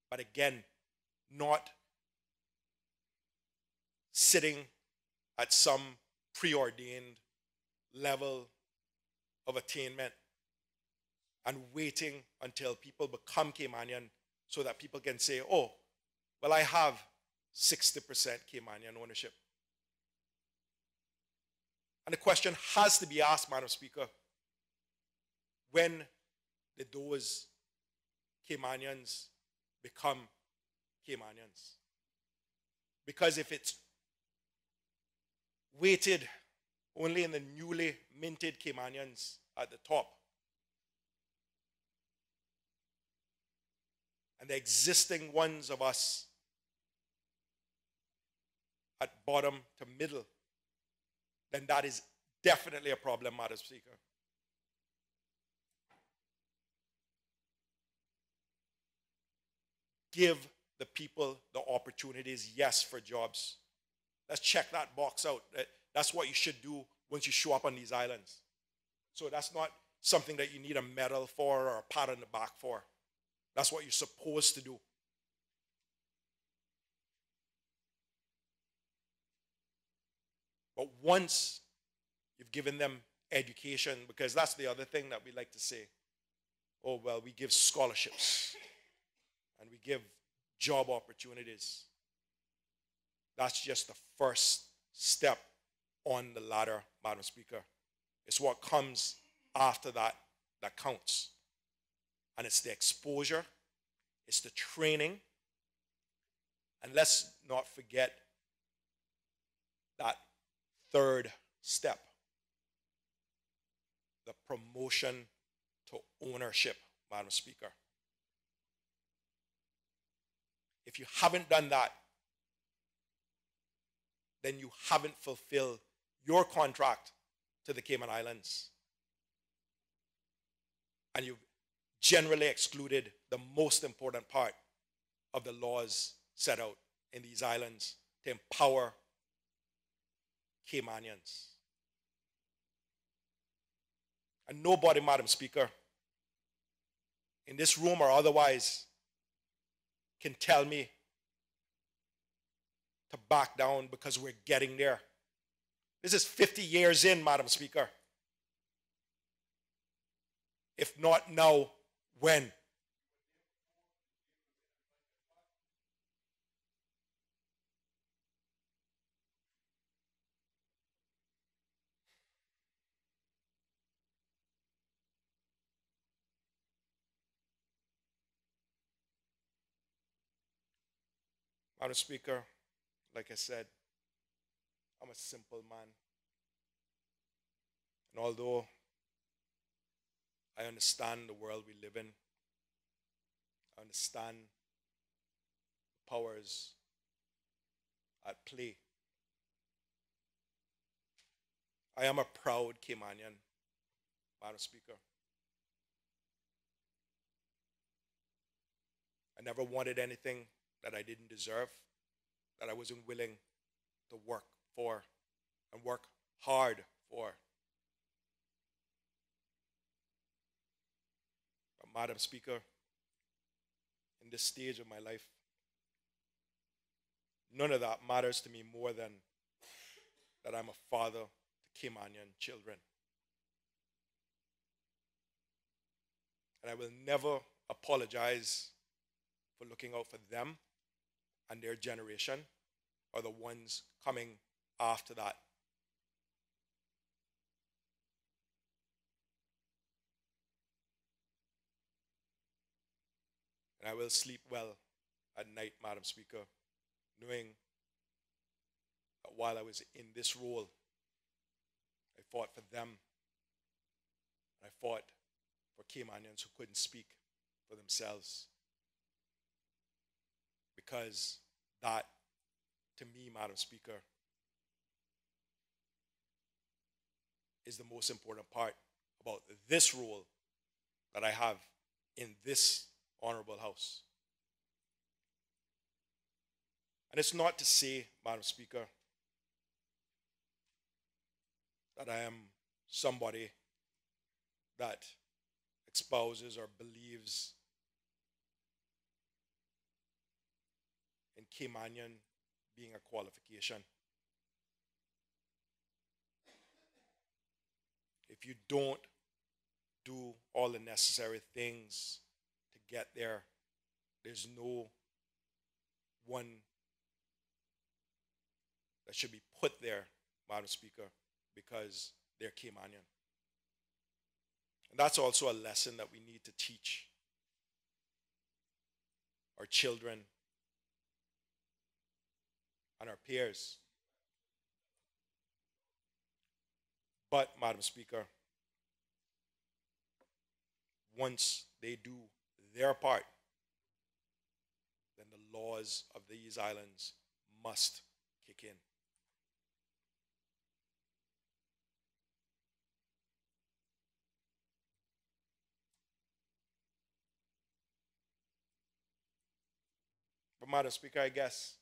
but again, not sitting at some preordained level of attainment and waiting until people become Caymanian so that people can say, oh, well, I have 60% Caymanian ownership. And the question has to be asked, Madam Speaker, when did those Caymanians become Caymanians? Because if it's weighted only in the newly minted Caymanians at the top, and the existing ones of us at bottom to middle, then that is definitely a problem, Madam Speaker. Give the people the opportunities, yes, for jobs. Let's check that box out. That's what you should do once you show up on these islands. So that's not something that you need a medal for or a pat on the back for. That's what you're supposed to do. But once you've given them education, because that's the other thing that we like to say, oh, well, we give scholarships and we give job opportunities. That's just the first step on the ladder, Madam Speaker. It's what comes after that that counts. And it's the exposure it's the training, and let's not forget that third step, the promotion to ownership, Madam Speaker. If you haven't done that, then you haven't fulfilled your contract to the Cayman Islands. And you've generally excluded the most important part of the laws set out in these islands to empower Caymanians. And nobody, Madam Speaker, in this room or otherwise, can tell me to back down because we're getting there. This is 50 years in, Madam Speaker. If not now, when? Madam Speaker, like I said, I'm a simple man. And although I understand the world we live in, I understand the powers at play, I am a proud Caymanian, Madam Speaker. I never wanted anything that I didn't deserve, that I wasn't willing to work for and work hard for. But Madam Speaker, in this stage of my life, none of that matters to me more than that I'm a father to Caymanian children. And I will never apologize for looking out for them and their generation or the ones coming after that. And I will sleep well at night, Madam Speaker, knowing that while I was in this role, I fought for them. I fought for Caymanians who couldn't speak for themselves. Because that, to me, Madam Speaker, is the most important part about this role that I have in this honorable house. And it's not to say, Madam Speaker, that I am somebody that espouses or believes in Caymanian being a qualification. If you don't do all the necessary things to get there, there's no one that should be put there, Madam Speaker, because they're Caymanian. And that's also a lesson that we need to teach our children and our peers. But, Madam Speaker, once they do their part, then the laws of these islands must kick in. But, Madam Speaker, I guess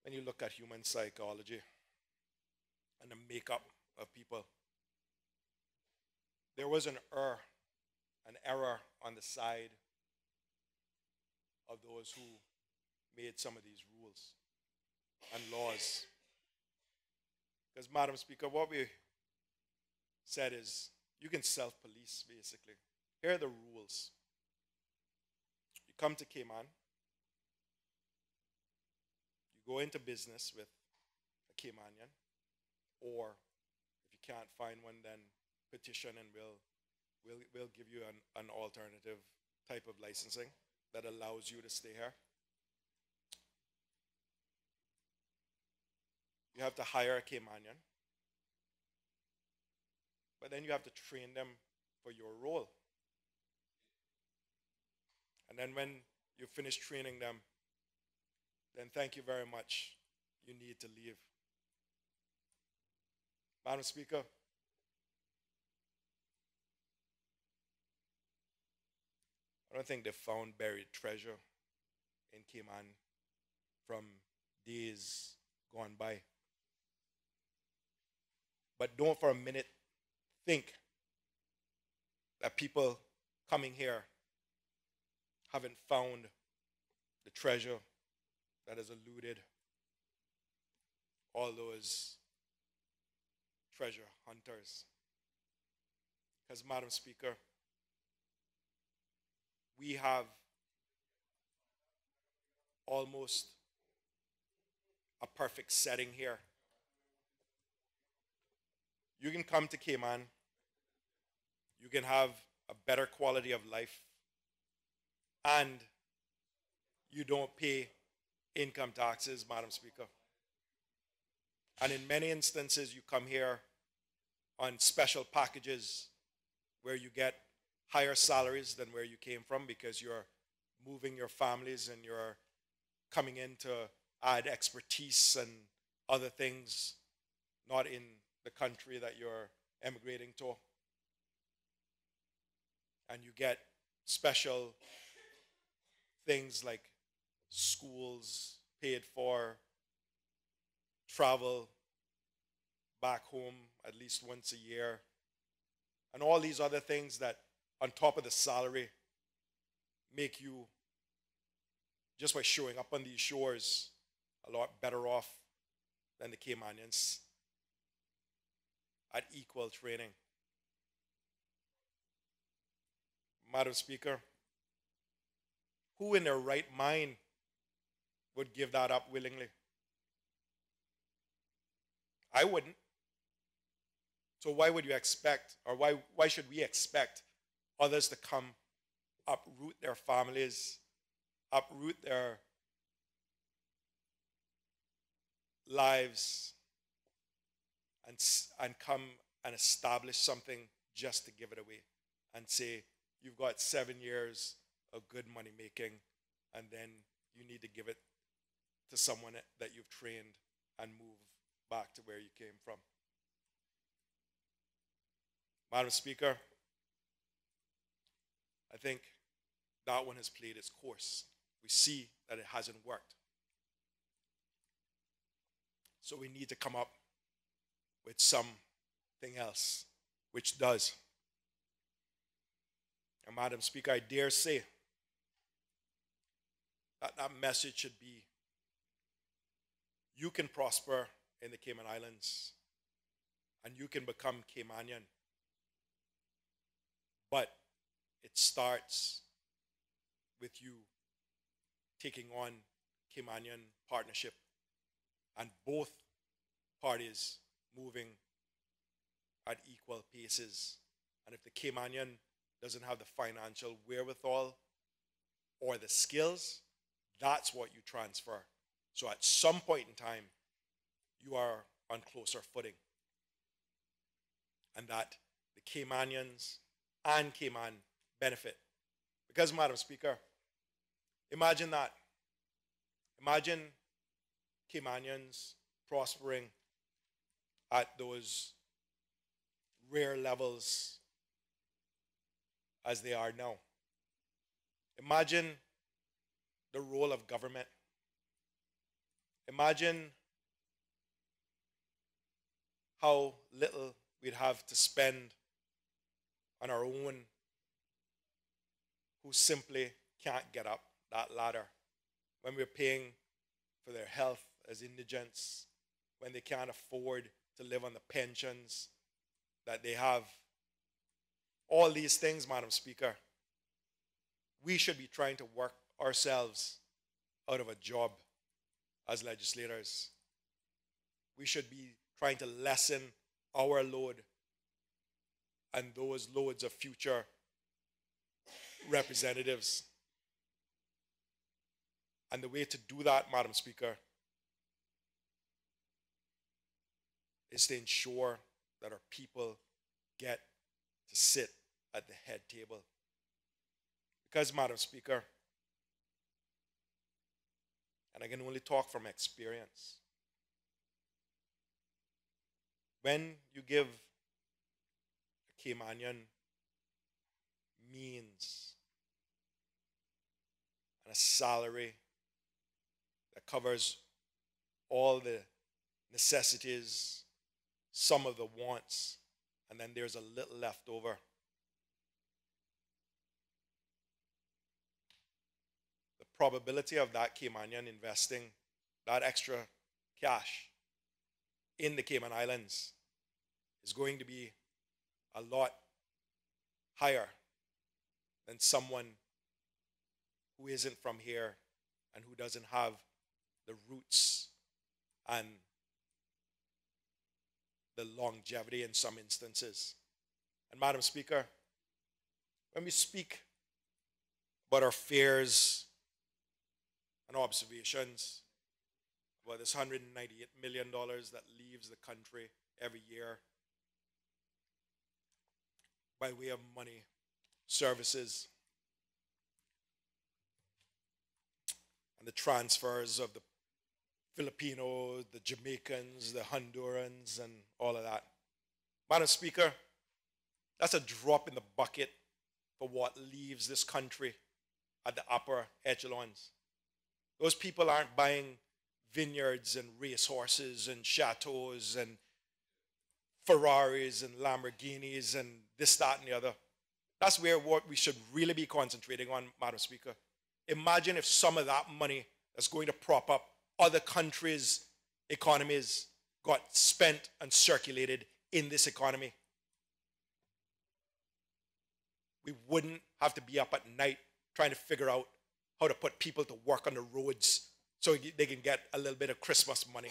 when you look at human psychology and the makeup of people, there was an error on the side of those who made some of these rules and laws. Because, Madam Speaker, what we said is you can self-police, basically. Here are the rules. You come to Cayman, you go into business with a Caymanian, or if you can't find one, then petition and we'll give you an alternative type of licensing that allows you to stay here. You have to hire a Caymanian, but then you have to train them for your role. And then when you finish training them, then thank you very much. You need to leave. Madam Speaker, I don't think they found buried treasure in Cayman from days gone by. But don't for a minute think that people coming here haven't found the treasure that has eluded all those treasure hunters. Because, Madam Speaker, we have almost a perfect setting here. You can come to Cayman, you can have a better quality of life, and you don't pay income taxes, Madam Speaker. And in many instances, you come here on special packages where you get higher salaries than where you came from because you're moving your families and you're coming in to add expertise and other things not in the country that you're emigrating to. And you get special things like schools paid for, travel back home at least once a year, and all these other things that on top of the salary make you, just by showing up on these shores, a lot better off than the Caymanians at equal training. Madam Speaker, who in their right mind would give that up willingly? I wouldn't. So why would you expect, or why should we expect others to come uproot their families, uproot their lives, and come and establish something just to give it away and say, you've got 7 years of good money making, and then you need to give it to someone that you've trained and move back to where you came from. Madam Speaker, I think that one has played its course. We see that it hasn't worked. So we need to come up with something else which does. And Madam Speaker, I dare say that that message should be, you can prosper in the Cayman Islands and you can become Caymanian. But it starts with you taking on Caymanian partnership and both parties moving at equal paces. And if the Caymanian doesn't have the financial wherewithal or the skills, that's what you transfer. So at some point in time, you are on closer footing. And that the Caymanians and Cayman benefit. Because, Madam Speaker, imagine that. Imagine Caymanians prospering at those rare levels as they are now. Imagine the role of government. Imagine how little we'd have to spend on our own who simply can't get up that ladder, when we're paying for their health as indigents, when they can't afford to live on the pensions that they have. All these things, Madam Speaker, we should be trying to work ourselves out of a job as legislators. We should be trying to lessen our load and those loads of future representatives. And the way to do that, Madam Speaker, is to ensure that our people get to sit at the head table. Because, Madam Speaker, and I can only talk from experience, when you give a Caymanian means and a salary that covers all the necessities, some of the wants, and then there's a little left over, the probability of that Caymanian investing that extra cash in the Cayman Islands is going to be a lot higher than someone who isn't from here and who doesn't have the roots and the longevity in some instances. And Madam Speaker, when we speak about our fears and observations about this $198 million that leaves the country every year by way of money, services, and the transfers of the Filipinos, the Jamaicans, the Hondurans, and all of that. Madam Speaker, that's a drop in the bucket for what leaves this country at the upper echelons. Those people aren't buying vineyards and racehorses and chateaus and Ferraris and Lamborghinis and this, that, and the other. That's where what we should really be concentrating on, Madam Speaker. Imagine if some of that money that's going to prop up other countries' economies got spent and circulated in this economy. We wouldn't have to be up at night trying to figure out how to put people to work on the roads so they can get a little bit of Christmas money.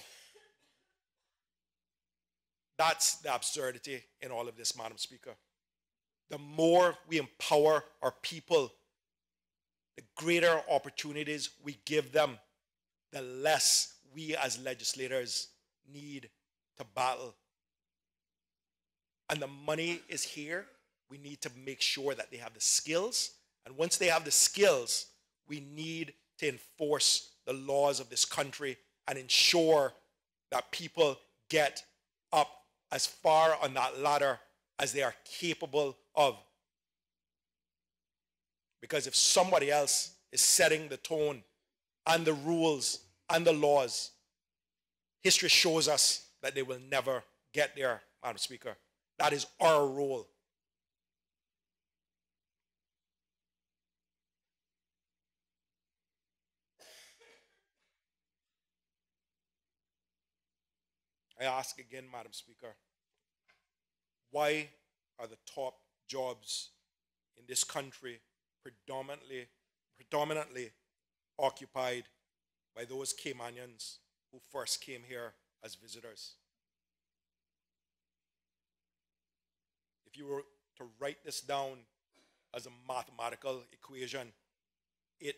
That's the absurdity in all of this, Madam Speaker. The more we empower our people, the greater opportunities we give them, the less we as legislators need to battle. And the money is here. We need to make sure that they have the skills. And once they have the skills, we need to enforce the laws of this country and ensure that people get up as far on that ladder as they are capable of. Because if somebody else is setting the tone and the rules and the laws, history shows us that they will never get there, Madam Speaker. That is our role. I ask again, Madam Speaker, why are the top jobs in this country predominantly occupied by those Caymanians who first came here as visitors? If you were to write this down as a mathematical equation, it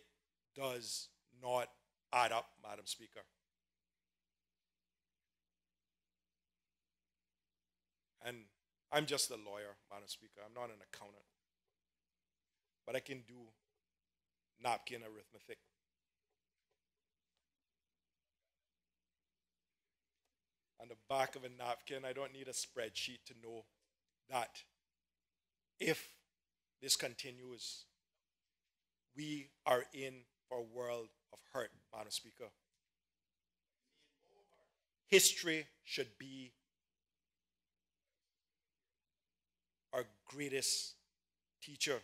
does not add up, Madam Speaker. And I'm just a lawyer, Madam Speaker. I'm not an accountant. But I can do napkin arithmetic. On the back of a napkin, I don't need a spreadsheet to know that if this continues, we are in for a world of hurt, Madam Speaker. History should be our greatest teacher.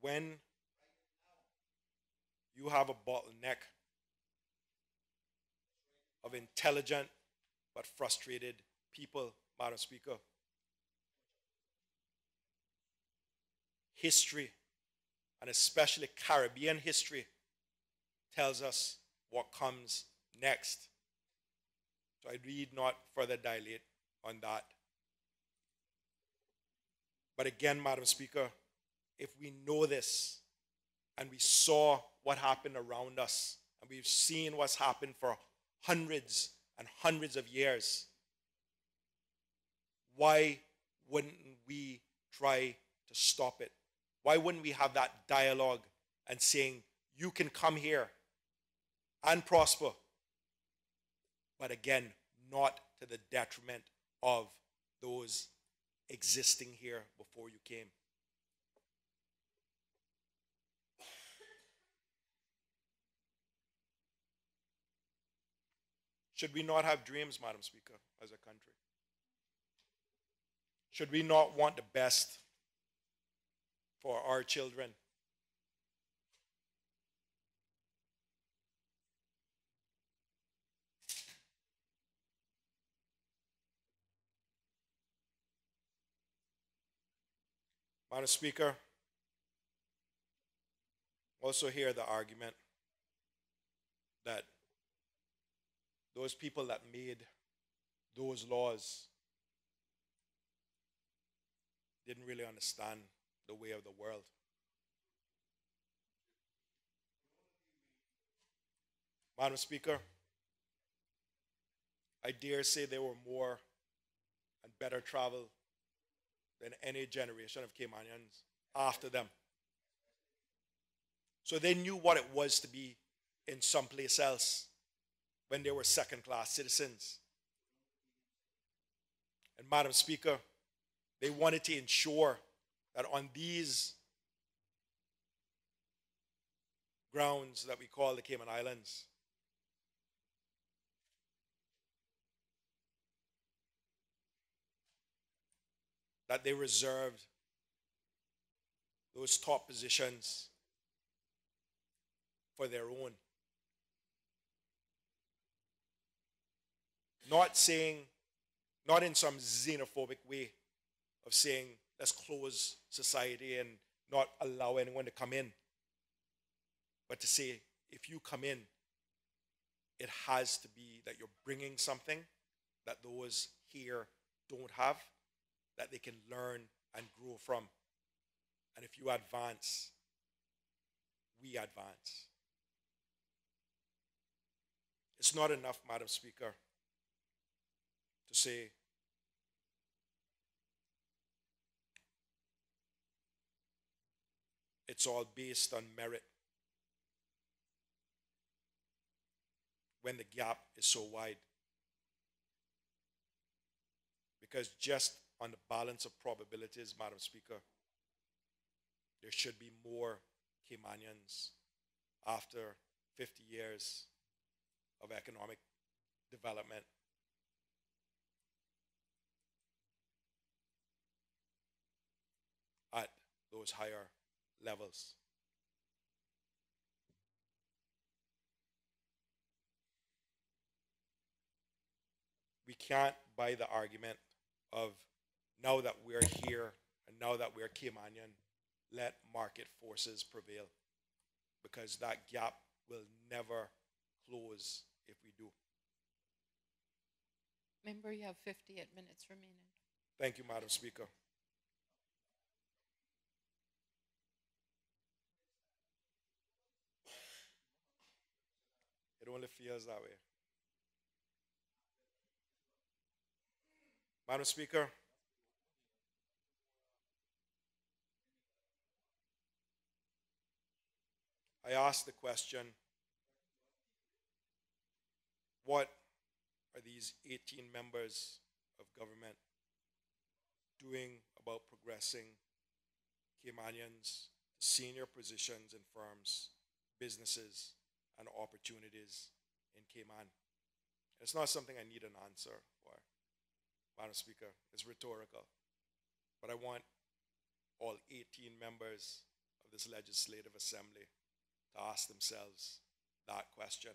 When you have a bottleneck of intelligent but frustrated people, Madam Speaker, history, and especially Caribbean history, tells us what comes next. So I need not further dilate on that. But again, Madam Speaker, if we know this and we saw what happened around us and we've seen what's happened for hundreds and hundreds of years, why wouldn't we try to stop it? Why wouldn't we have that dialogue and saying, you can come here and prosper, but again, not to the detriment of those existing here before you came? Should we not have dreams, Madam Speaker, as a country? Should we not want the best for our children? Madam Speaker, also hear the argument that those people that made those laws didn't really understand the way of the world. Madam Speaker, I dare say they were more and better traveled than any generation of Caymanians after them. So they knew what it was to be in someplace else when they were second-class citizens. And Madam Speaker, they wanted to ensure that on these grounds that we call the Cayman Islands, that they reserved those top positions for their own. Not saying, not in some xenophobic way of saying, let's close society and not allow anyone to come in. But to say, if you come in, it has to be that you're bringing something that those here don't have, that they can learn and grow from. And if you advance, we advance. It's not enough, Madam Speaker, to say it's all based on merit when the gap is so wide. Because just on the balance of probabilities, Madam Speaker, there should be more Caymanians after 50 years of economic development at those higher levels. We can't buy the argument of now that we're here and now that we're Caymanian, let market forces prevail, because that gap will never close if we do. Member, you have 58 minutes remaining. Thank you, Madam Speaker. It only feels that way. Madam Speaker, I asked the question, what are these 18 members of government doing about progressing Caymanians to senior positions in firms, businesses, and opportunities in Cayman? It's not something I need an answer for, Madam Speaker. It's rhetorical. But I want all 18 members of this legislative assembly to ask themselves that question.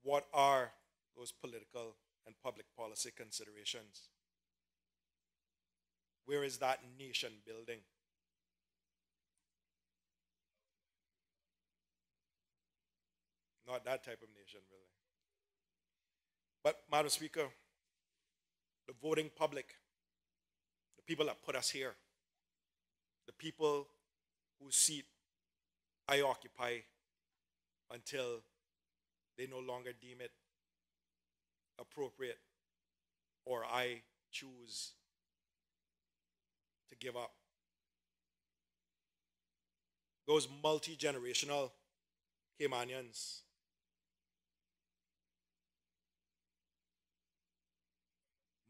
What are those political and public policy considerations? Where is that nation building? Not that type of nation building. But, Madam Speaker, the voting public, the people that put us here, the people whose seat I occupy until they no longer deem it appropriate or I choose to give up. Those multi-generational Caymanians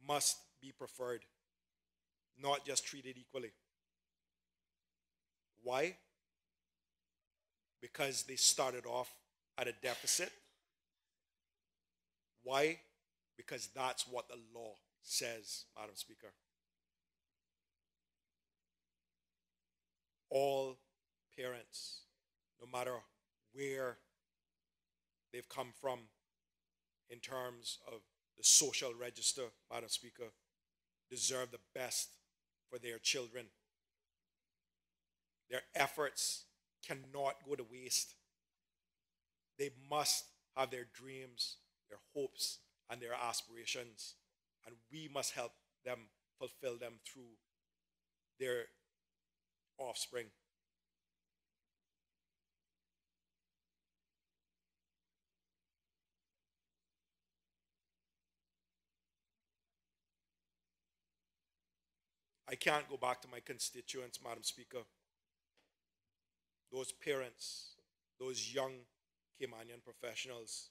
must be preferred, not just treated equally. Why? Because they started off at a deficit. Why? Because that's what the law says, Madam Speaker. All parents, no matter where they've come from in terms of the social register, Madam Speaker, deserve the best for their children. Their efforts cannot go to waste. They must have their dreams, their hopes, and their aspirations, and we must help them fulfill them through their offspring. I can't go back to my constituents, Madam Speaker, those parents, those young Caymanian professionals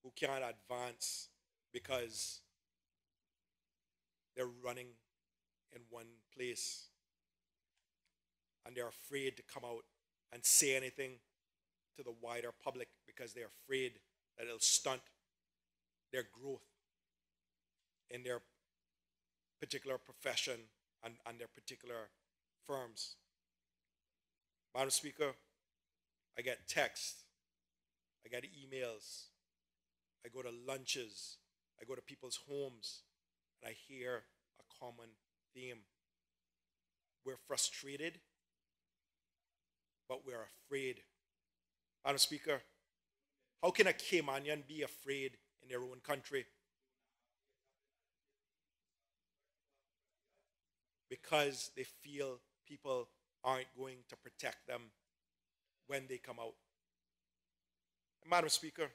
who can't advance because they're running in one place and they're afraid to come out and say anything to the wider public because they're afraid that it'll stunt their growth in their particular profession and their particular firms. Madam Speaker, I get texts, I get emails, I go to lunches, I go to people's homes, and I hear a common theme. We're frustrated, but we're afraid. Madam Speaker, how can a Caymanian be afraid in their own country? Because they feel people aren't going to protect them when they come out. And Madam Speaker,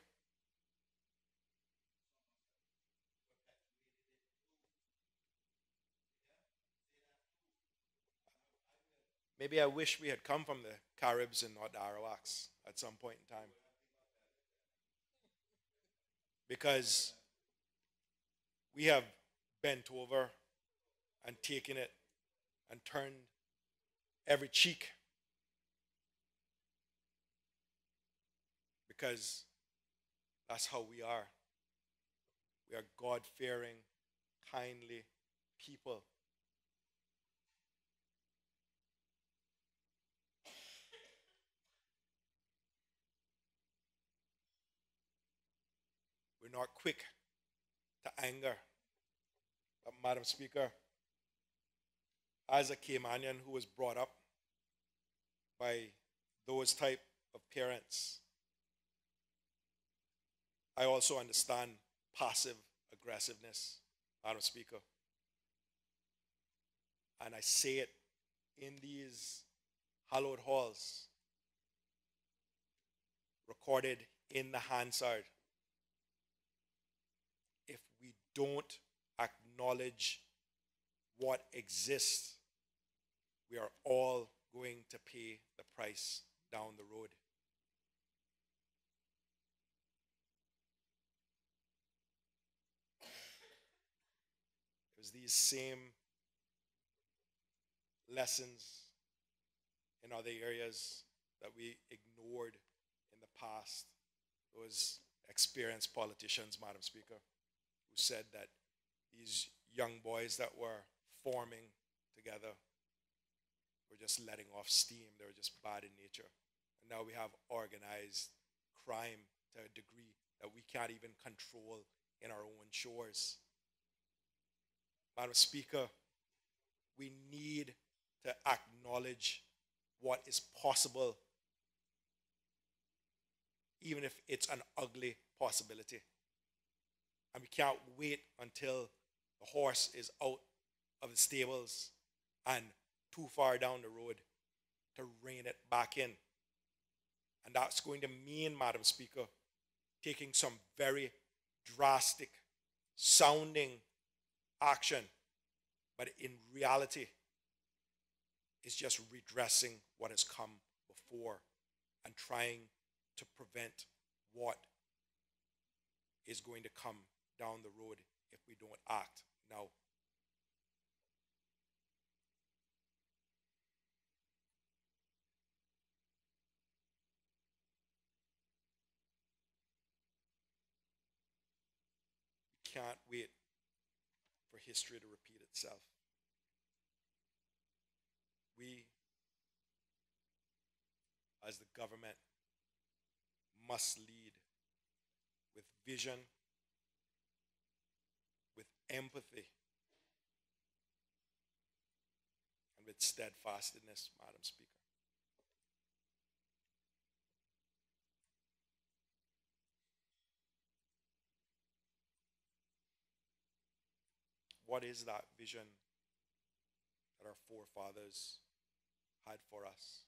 maybe I wish we had come from the Caribs and not the Arawaks at some point in time. Because we have bent over and taken it and turned every cheek. Because that's how we are. We are God-fearing, kindly people. We're not quick to anger. But Madam Speaker, as a Caymanian who was brought up by those type of parents, I also understand passive aggressiveness, Madam Speaker. And I say it in these hallowed halls, recorded in the Hansard. If we don't acknowledge what exists, we are all going to pay the price down the road. It was these same lessons in other areas that we ignored in the past. Those experienced politicians, Madam Speaker, who said that these young boys that were forming together were just letting off steam. They were just bad in nature. And now we have organized crime to a degree that we can't even control in our own shores. Madam Speaker, we need to acknowledge what is possible, even if it's an ugly possibility. And we can't wait until the horse is out of the stables and too far down the road to rein it back in. And that's going to mean, Madam Speaker, taking some very drastic sounding action, but in reality, it's just redressing what has come before and trying to prevent what is going to come down the road if we don't act now. We can't wait for history to repeat itself. We, as the government, must lead with vision, with empathy, and with steadfastness, Madam Speaker. What is that vision that our forefathers had for us?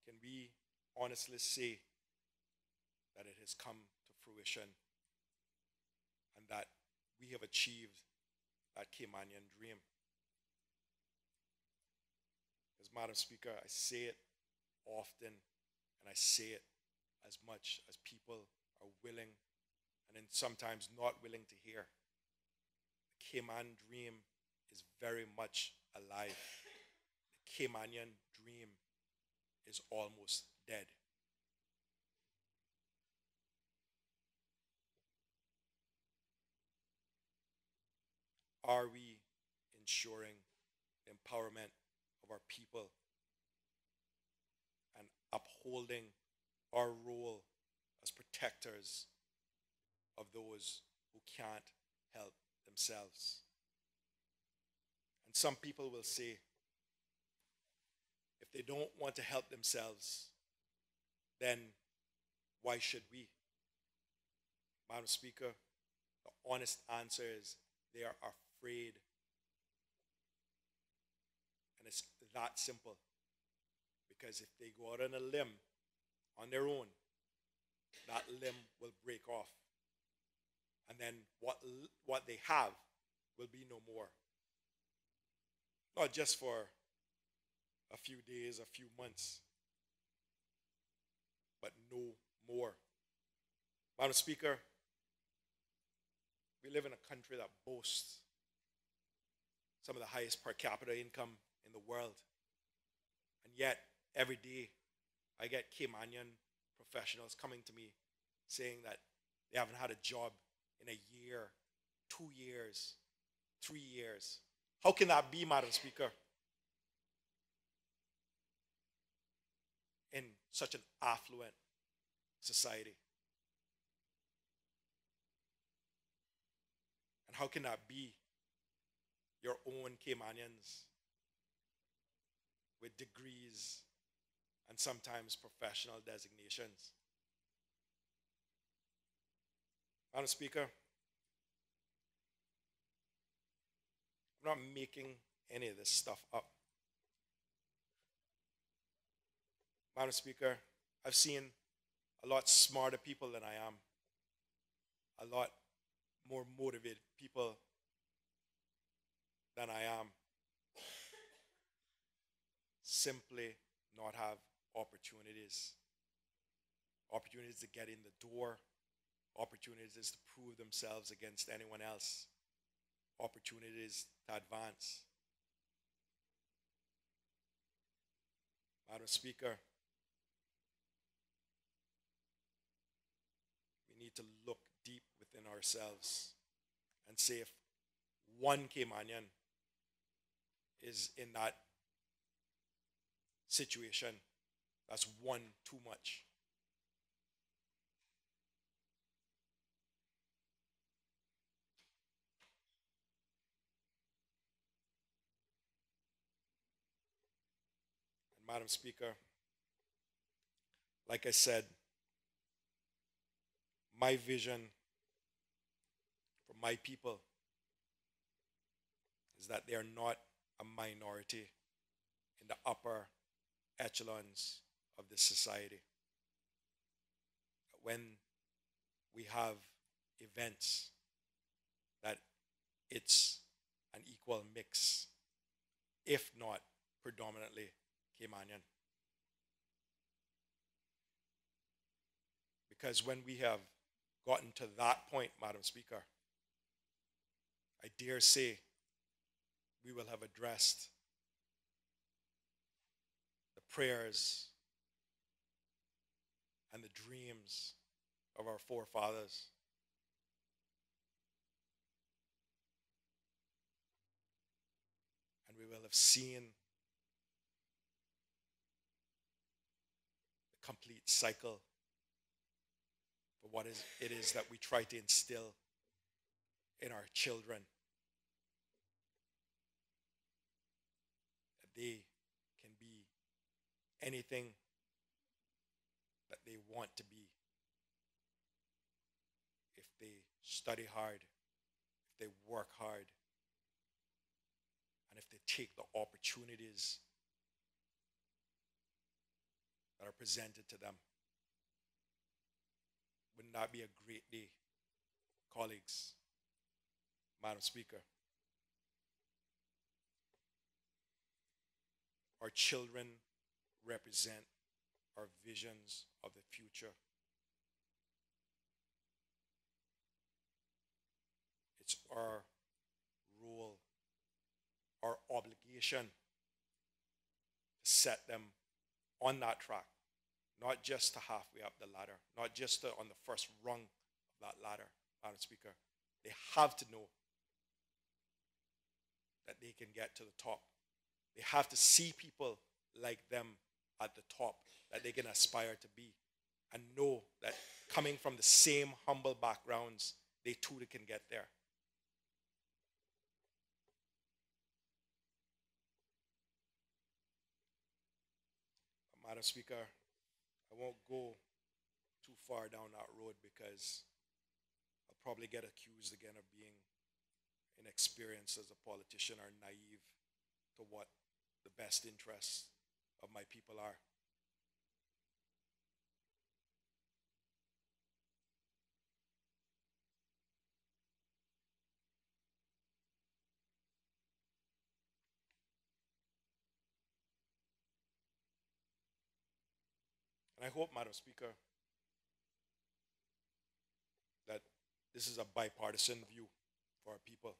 Can we honestly say that it has come to fruition and that we have achieved that Caymanian dream? Because, Madam Speaker, I say it often and I say it as much as people are willing and then sometimes not willing to hear. The Cayman dream is very much alive. The Caymanian dream is almost dead. Are we ensuring the empowerment of our people and upholding our role as protectors of those who can't help themselves? And some people will say, if they don't want to help themselves, then why should we? Madam Speaker, the honest answer is they are afraid. And it's that simple. Because if they go out on a limb on their own, that limb will break off. And then what they have will be no more. Not just for a few days, a few months, but no more. Madam Speaker, we live in a country that boasts some of the highest per capita income in the world. And yet, every day, I get Caymanian professionals coming to me saying that they haven't had a job in a year, 2 years, 3 years. How can that be, Madam Speaker? In such an affluent society. And how can that be your own Caymanians with degrees and sometimes professional designations? Madam Speaker, I'm not making any of this stuff up. Madam Speaker, I've seen a lot smarter people than I am, a lot more motivated people than I am, simply not have opportunities. Opportunities to get in the door, opportunities to prove themselves against anyone else, opportunities to advance. Madam Speaker, we need to look deep within ourselves and say if one Caymanian is in that situation, that's one too much. And Madam Speaker, like I said, my vision my people is that they are not a minority in the upper echelons of this society. When we have events, that it's an equal mix, if not predominantly Caymanian. Because when we have gotten to that point, Madam Speaker, I dare say we will have addressed the prayers and the dreams of our forefathers. And we will have seen the complete cycle for what it is that we try to instill in our children. That they can be anything that they want to be if they study hard, if they work hard, and if they take the opportunities that are presented to them. Wouldn't that be a great day, colleagues, Madam Speaker? Our children represent our visions of the future. It's our role, our obligation to set them on that track, not just to halfway up the ladder, not just on the first rung of that ladder, Madam Speaker. They have to know that they can get to the top. They have to see people like them at the top that they can aspire to be, and know that coming from the same humble backgrounds, they too can get there. Madam Speaker, I won't go too far down that road because I'll probably get accused again of being inexperienced as a politician or naive to what the best interests of my people are. And I hope, Madam Speaker, that this is a bipartisan view for our people,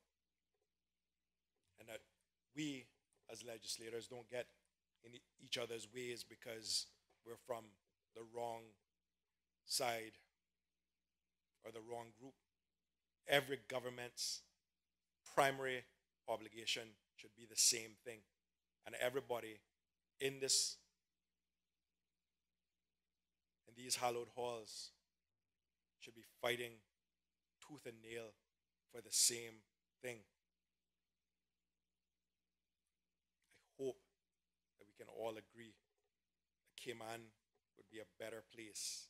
and that we as legislators don't get in each other's ways because we're from the wrong side or the wrong group. Every government's primary obligation should be the same thing, and everybody in these hallowed halls should be fighting tooth and nail for the same thing. I hope that we can all agree that Cayman would be a better place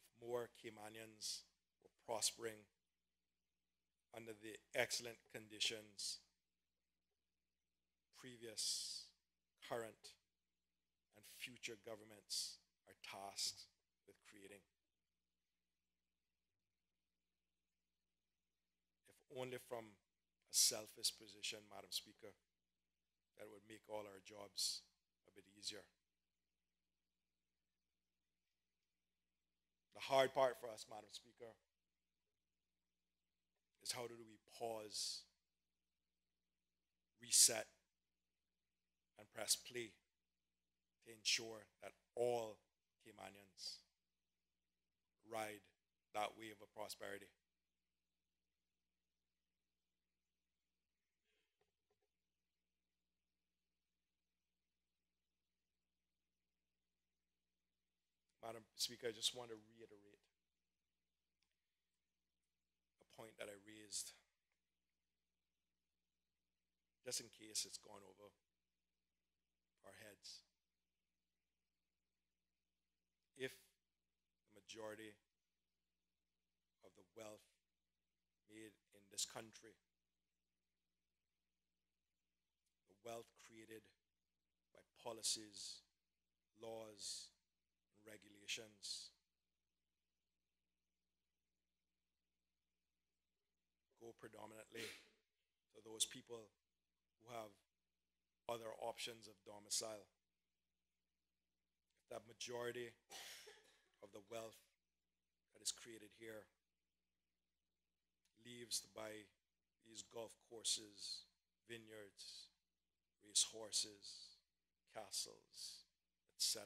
if more Caymanians were prospering under the excellent conditions previous, current, and future governments are tasked with creating. If only from a selfish position, Madam Speaker, that would make all our jobs a bit easier. The hard part for us, Madam Speaker, is how do we pause, reset, and press play to ensure that all Caymanians ride that wave of prosperity. Madam Speaker, I just want to reiterate a point that I raised, just in case it's gone over our heads. If the majority of the wealth made this country. The wealth created by policies, laws, and regulations go predominantly to those people who have other options of domicile. If that majority of the wealth that is created here leaves to buy these golf courses, vineyards, race horses, castles, etc.,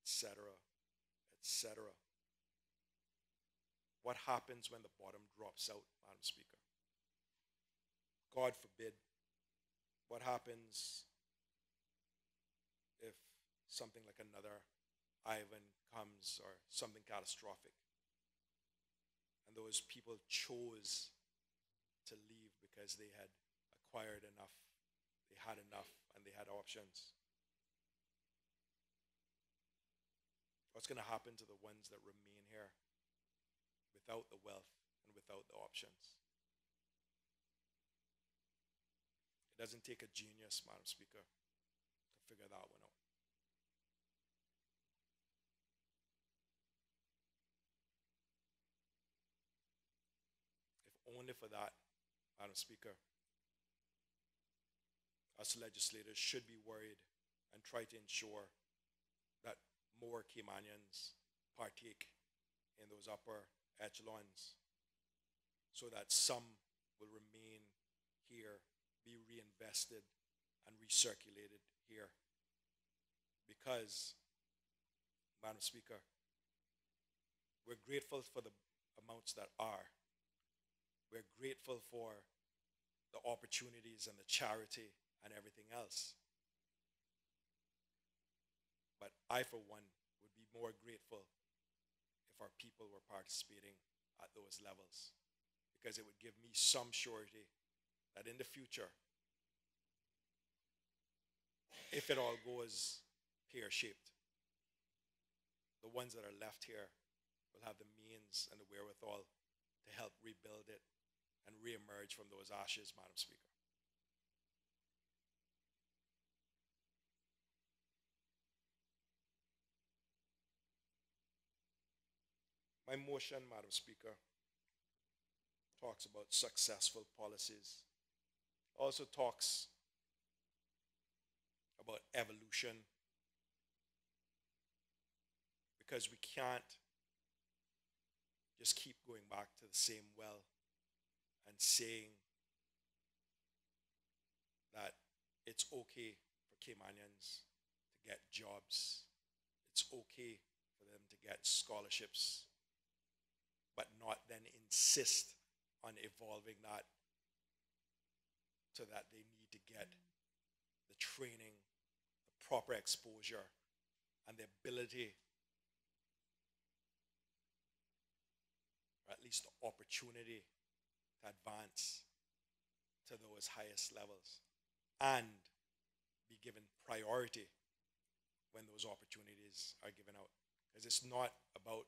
etc., etc. What happens when the bottom drops out, Madam Speaker? God forbid. What happens if something like another Ivan comes or something catastrophic? And those people chose to leave because they had acquired enough, they had enough, and they had options. What's going to happen to the ones that remain here without the wealth and without the options? It doesn't take a genius, Madam Speaker, to figure that one out. If only for that, Madam Speaker, us legislators should be worried and try to ensure that more Caymanians partake in those upper echelons so that some will remain here, be reinvested and recirculated here. Because, Madam Speaker, we're grateful for the amounts that are. We're grateful for the opportunities and the charity and everything else. But I, for one, would be more grateful if our people were participating at those levels, because it would give me some surety that in the future, if it all goes pear-shaped, the ones that are left here will have the means and the wherewithal to help rebuild it and reemerge from those ashes, Madam Speaker. My motion, Madam Speaker, talks about successful policies. Also talks about evolution, because we can't just keep going back to the same well and saying that it's okay for Caymanians to get jobs, it's okay for them to get scholarships, but not then insist on evolving that so that they need to get the training, the proper exposure, and the ability, or at least the opportunity, to advance to those highest levels and be given priority when those opportunities are given out. Because it's not about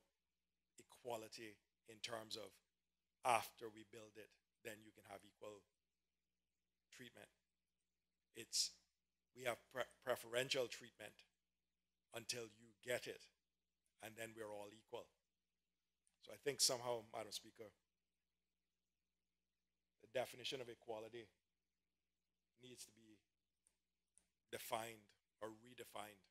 equality in terms of after we build it, then you can have equal treatment. It's we have preferential treatment until you get it, and then we're all equal. So I think somehow, Madam Speaker, the definition of equality needs to be defined or redefined.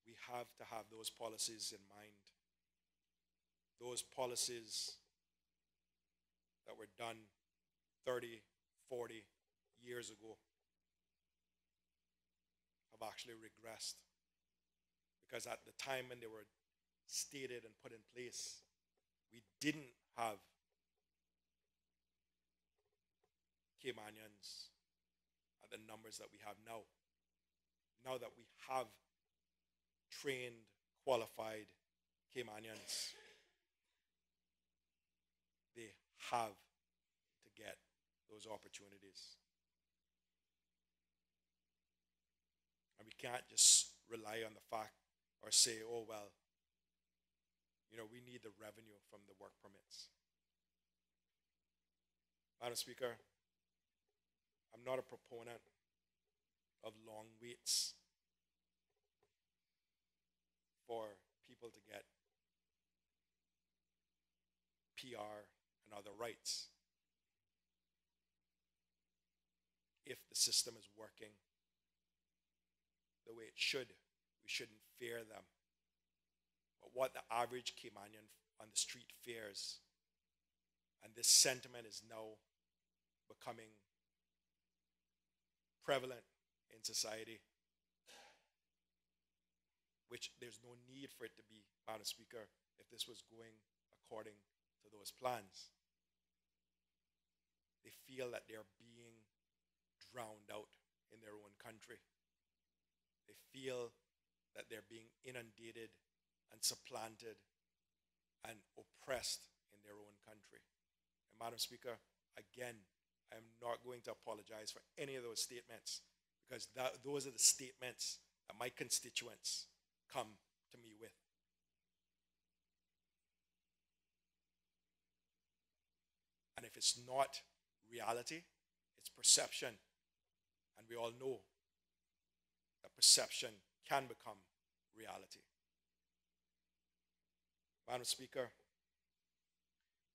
We have to have those policies in mind. Those policies that were done 30, 40 years ago have actually regressed. Because at the time when they were stated and put in place, we didn't have Caymanians at the numbers that we have now. Now that we have trained, qualified Caymanians, they have to get those opportunities. And we can't just rely on the fact or say, oh, well, we need the revenue from the work permits. Madam Speaker, I'm not a proponent of long waits for people to get PR and other rights. If the system is working the way it should, we shouldn't fear them. But what the average Caymanian on the street fears, and this sentiment is now becoming prevalent in society, which there's no need for it to be, Madam Speaker, if this was going according to those plans. They feel that they're being drowned out in their own country. They feel that they're being inundated and supplanted and oppressed in their own country. And Madam Speaker, again, I am not going to apologize for any of those statements, because those are the statements that my constituents come to me with. And if it's not reality, it's perception. And we all know that perception can become reality. Madam Speaker,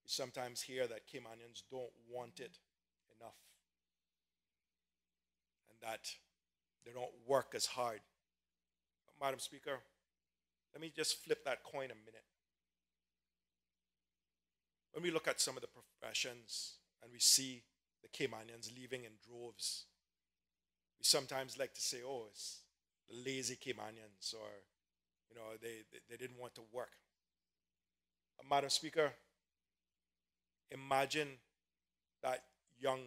we sometimes hear that Caymanians don't want it enough, and that they don't work as hard. But Madam Speaker, let me just flip that coin a minute. When we look at some of the professions and we see the Caymanians leaving in droves, we sometimes like to say, oh, it's the lazy Caymanians, or, they didn't want to work. Madam Speaker, imagine that young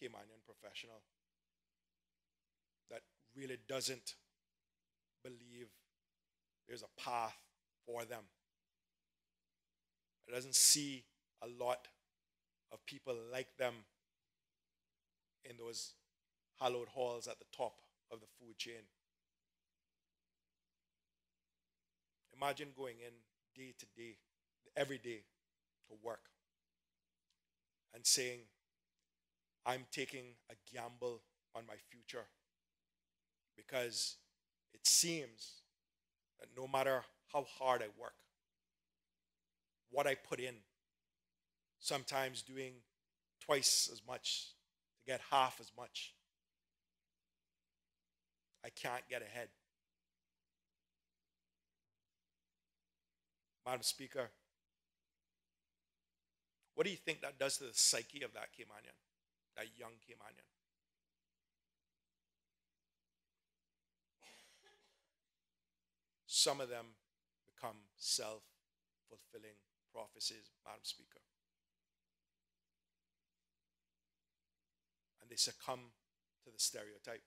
Caymanian professional that really doesn't believe there's a path for them. It doesn't see a lot of people like them in those hallowed halls at the top of the food chain. Imagine going in day to day, every day, to work and saying, I'm taking a gamble on my future, because it seems that no matter how hard I work, what I put in, sometimes doing twice as much to get half as much, I can't get ahead. Madam Speaker, what do you think that does to the psyche of that Caymanian, that young Caymanian? Some of them become self-fulfilling prophecies, Madam Speaker. And they succumb to the stereotype,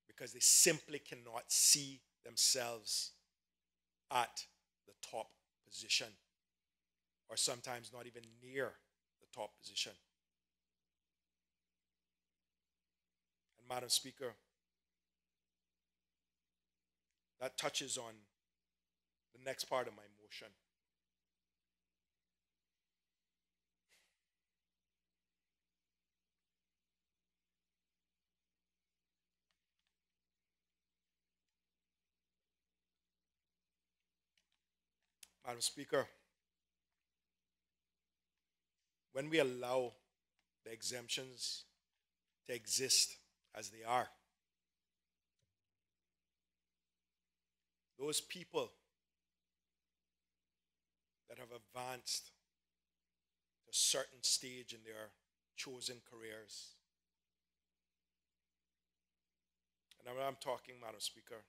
because they simply cannot see themselves at the top position, or sometimes not even near the top position. And Madam Speaker, that touches on the next part of my motion. Madam Speaker, when we allow the exemptions to exist as they are, those people that have advanced to a certain stage in their chosen careers, and I'm talking, Madam Speaker,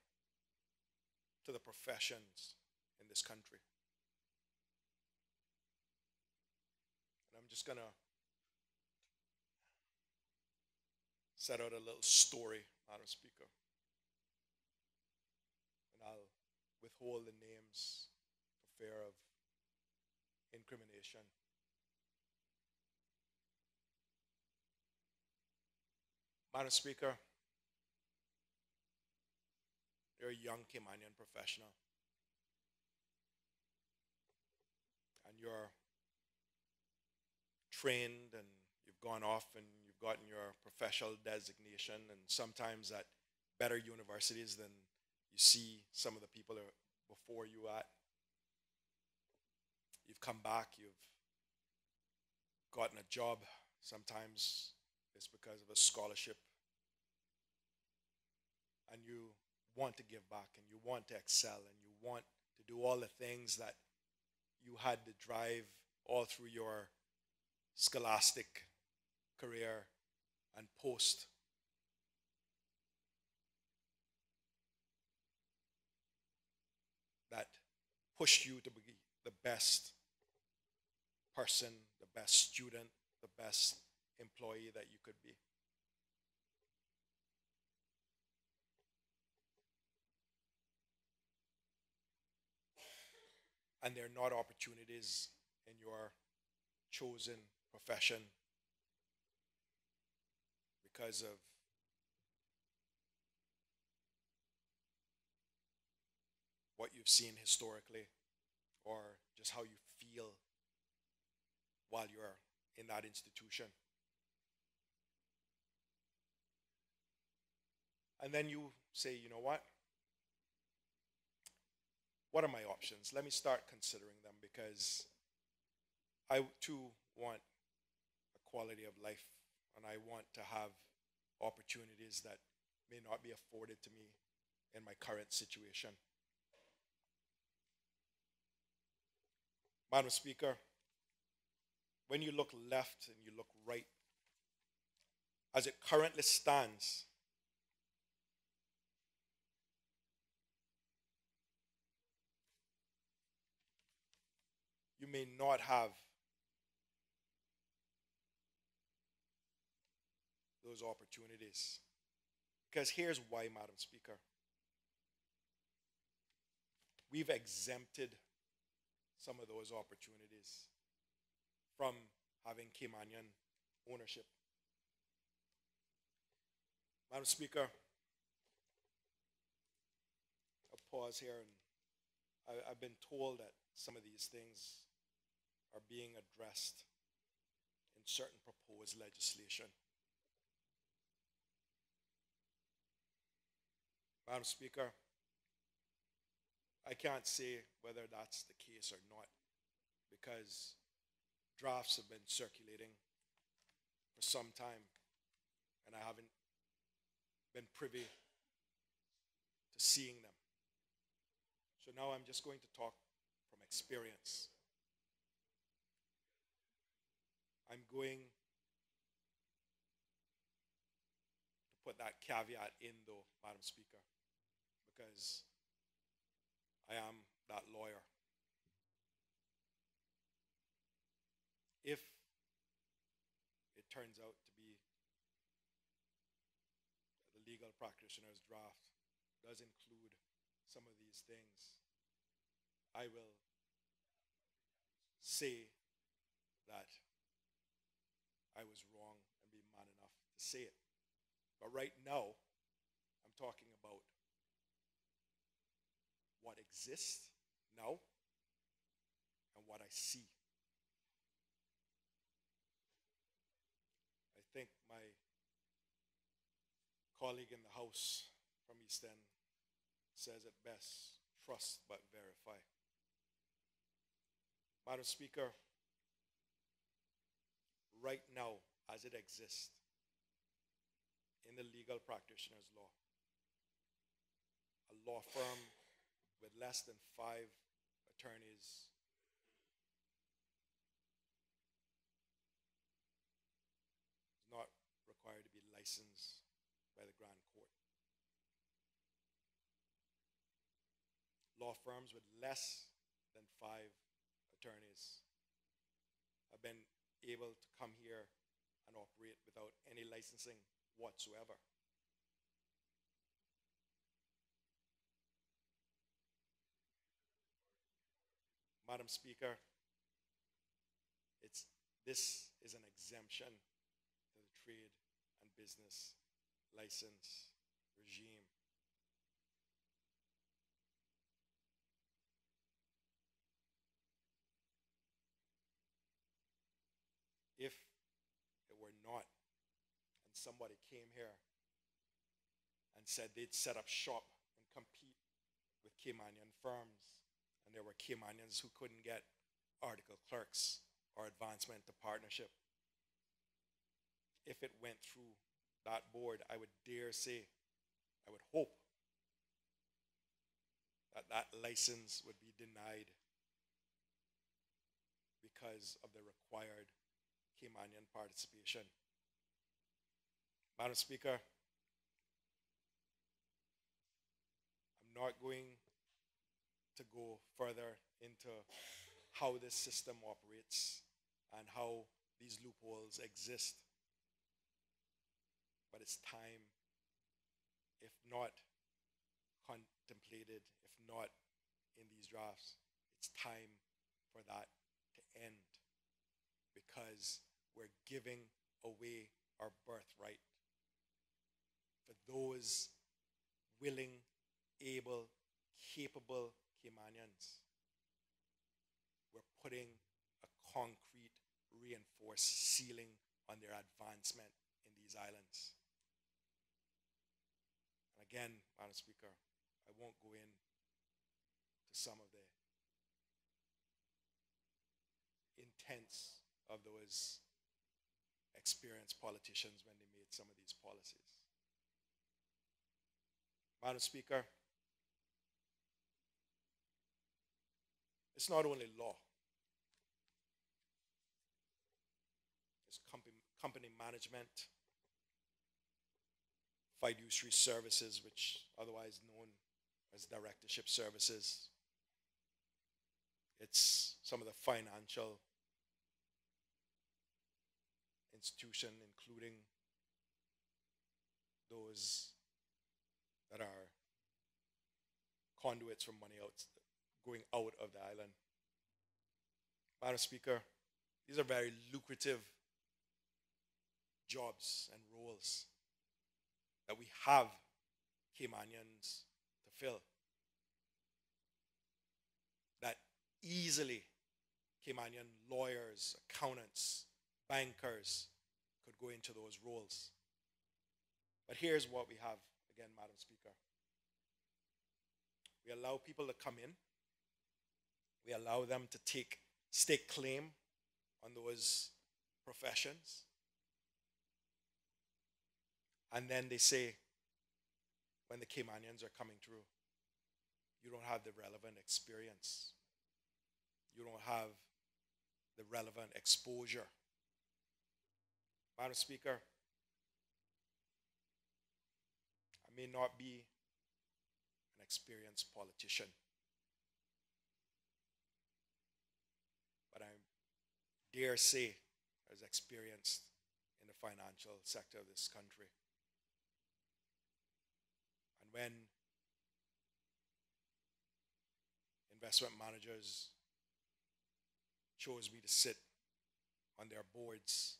to the professions in this country. And I'm just going to set out a little story, Madam Speaker. And I'll withhold the names for fear of incrimination. Madam Speaker, you're a young Caymanian professional, and you're trained and you've gone off and you've gotten your professional designation, and sometimes at better universities than you see some of the people before you at. You've come back, you've gotten a job. Sometimes it's because of a scholarship, and you want to give back and you want to excel and you want to do all the things that you had to drive all through your scholastic career and post. That pushed you to be the best person, the best student, the best employee that you could be. And there are not opportunities in your chosen profession because of what you've seen historically or just how you feel while you're in that institution. And then you say, you know what? What are my options? Let me start considering them, because I too want a quality of life and I want to have opportunities that may not be afforded to me in my current situation. Madam Speaker, when you look left and you look right, as it currently stands, you may not have those opportunities. Because here's why, Madam Speaker. We've exempted some of those opportunities from having Caymanian ownership. Madam Speaker, I'll pause here, and I've been told that some of these things are being addressed in certain proposed legislation. Madam Speaker, I can't say whether that's the case or not, because drafts have been circulating for some time and I haven't been privy to seeing them. So now I'm just going to talk from experience. I'm going to put that caveat in, though, Madam Speaker, because I am that lawyer. If it turns out to be that the legal practitioner's draft does include some of these things, I will say that I was wrong and be man enough to say it. But right now, I'm talking about what exists now and what I see. I think my colleague in the House from East End says it best: trust but verify. Madam Speaker, right now, as it exists in the legal practitioner's law, a law firm with less than 5 attorneys is not required to be licensed by the Grand Court. Law firms with less than 5 attorneys have been able to come here and operate without any licensing whatsoever. Madam Speaker, this is an exemption to the trade and business license regime. if it were not, and somebody came here and said they'd set up shop and compete with Caymanian firms, and there were Caymanians who couldn't get article clerks or advancement to partnership, if it went through that board, I would dare say, I would hope that that license would be denied because of the required Caymanian participation. Madam Speaker, I'm not going to go further into how this system operates and how these loopholes exist. But it's time, if not contemplated, if not in these drafts, it's time for that to end, because we're giving away our birthright for those willing, able, capable Caymanians. We're putting a concrete, reinforced ceiling on their advancement in these islands. And again, Madam Speaker, I won't go in to some of the intents of those experienced politicians when they made some of these policies. Madam Speaker, it's not only law, it's company management, fiduciary services, which otherwise known as directorship services. It's some of the financial institution, including those that are conduits for money going out of the island. Madam Speaker, these are very lucrative jobs and roles that we have Caymanians to fill, that easily Caymanian lawyers, accountants, bankers could go into those roles. But here's what we have, again, Madam Speaker. We allow people to come in. We allow them to stake claim on those professions. And then they say, when the Caymanians are coming through, you don't have the relevant experience. You don't have the relevant exposure. Madam Speaker, I may not be an experienced politician, but I dare say as experienced in the financial sector of this country. And when investment managers chose me to sit on their boards,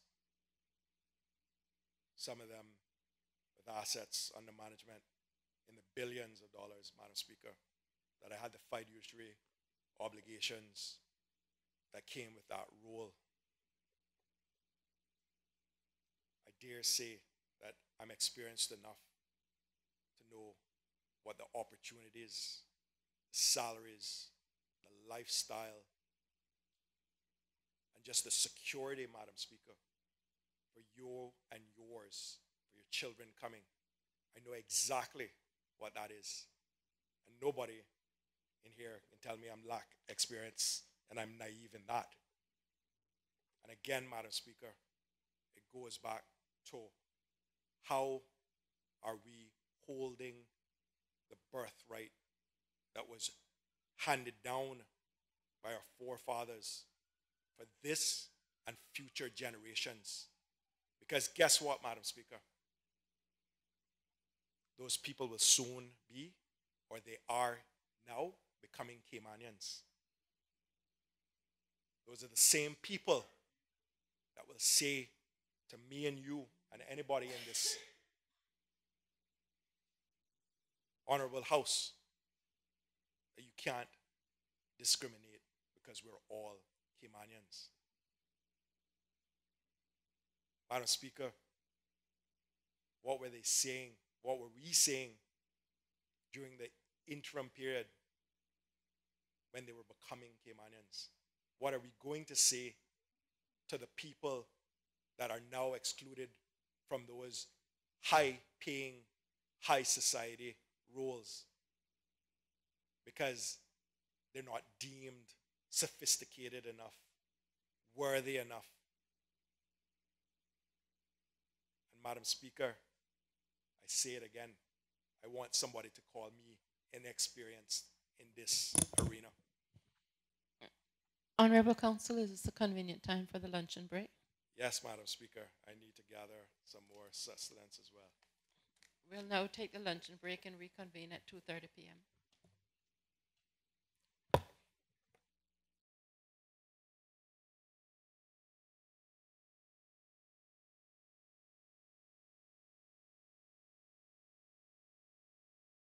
some of them with assets under management in the billions of dollars, Madam Speaker, that I had the fiduciary obligations that came with that role. I dare say that I'm experienced enough to know what the opportunities, the salaries, the lifestyle, and just the security, Madam Speaker, for you and yours, for your children coming. I know exactly what that is. And nobody in here can tell me I'm lack experience and I'm naive in that. And again, Madam Speaker, it goes back to how are we holding the birthright that was handed down by our forefathers for this and future generations. Because guess what, Madam Speaker? Those people will soon be, or they are now, becoming Caymanians. Those are the same people that will say to me and you and anybody in this honorable house that you can't discriminate because we're all Caymanians. Madam Speaker, what were they saying? What were we saying during the interim period when they were becoming Caymanians? What are we going to say to the people that are now excluded from those high-paying, high society roles because they're not deemed sophisticated enough, worthy enough? And Madam Speaker, I say it again, I want somebody to call me inexperienced in this arena. Honorable Council, is this a convenient time for the luncheon break? Yes, Madam Speaker, I need to gather some more sustenance as well. We'll now take the luncheon break and reconvene at 2:30 p.m.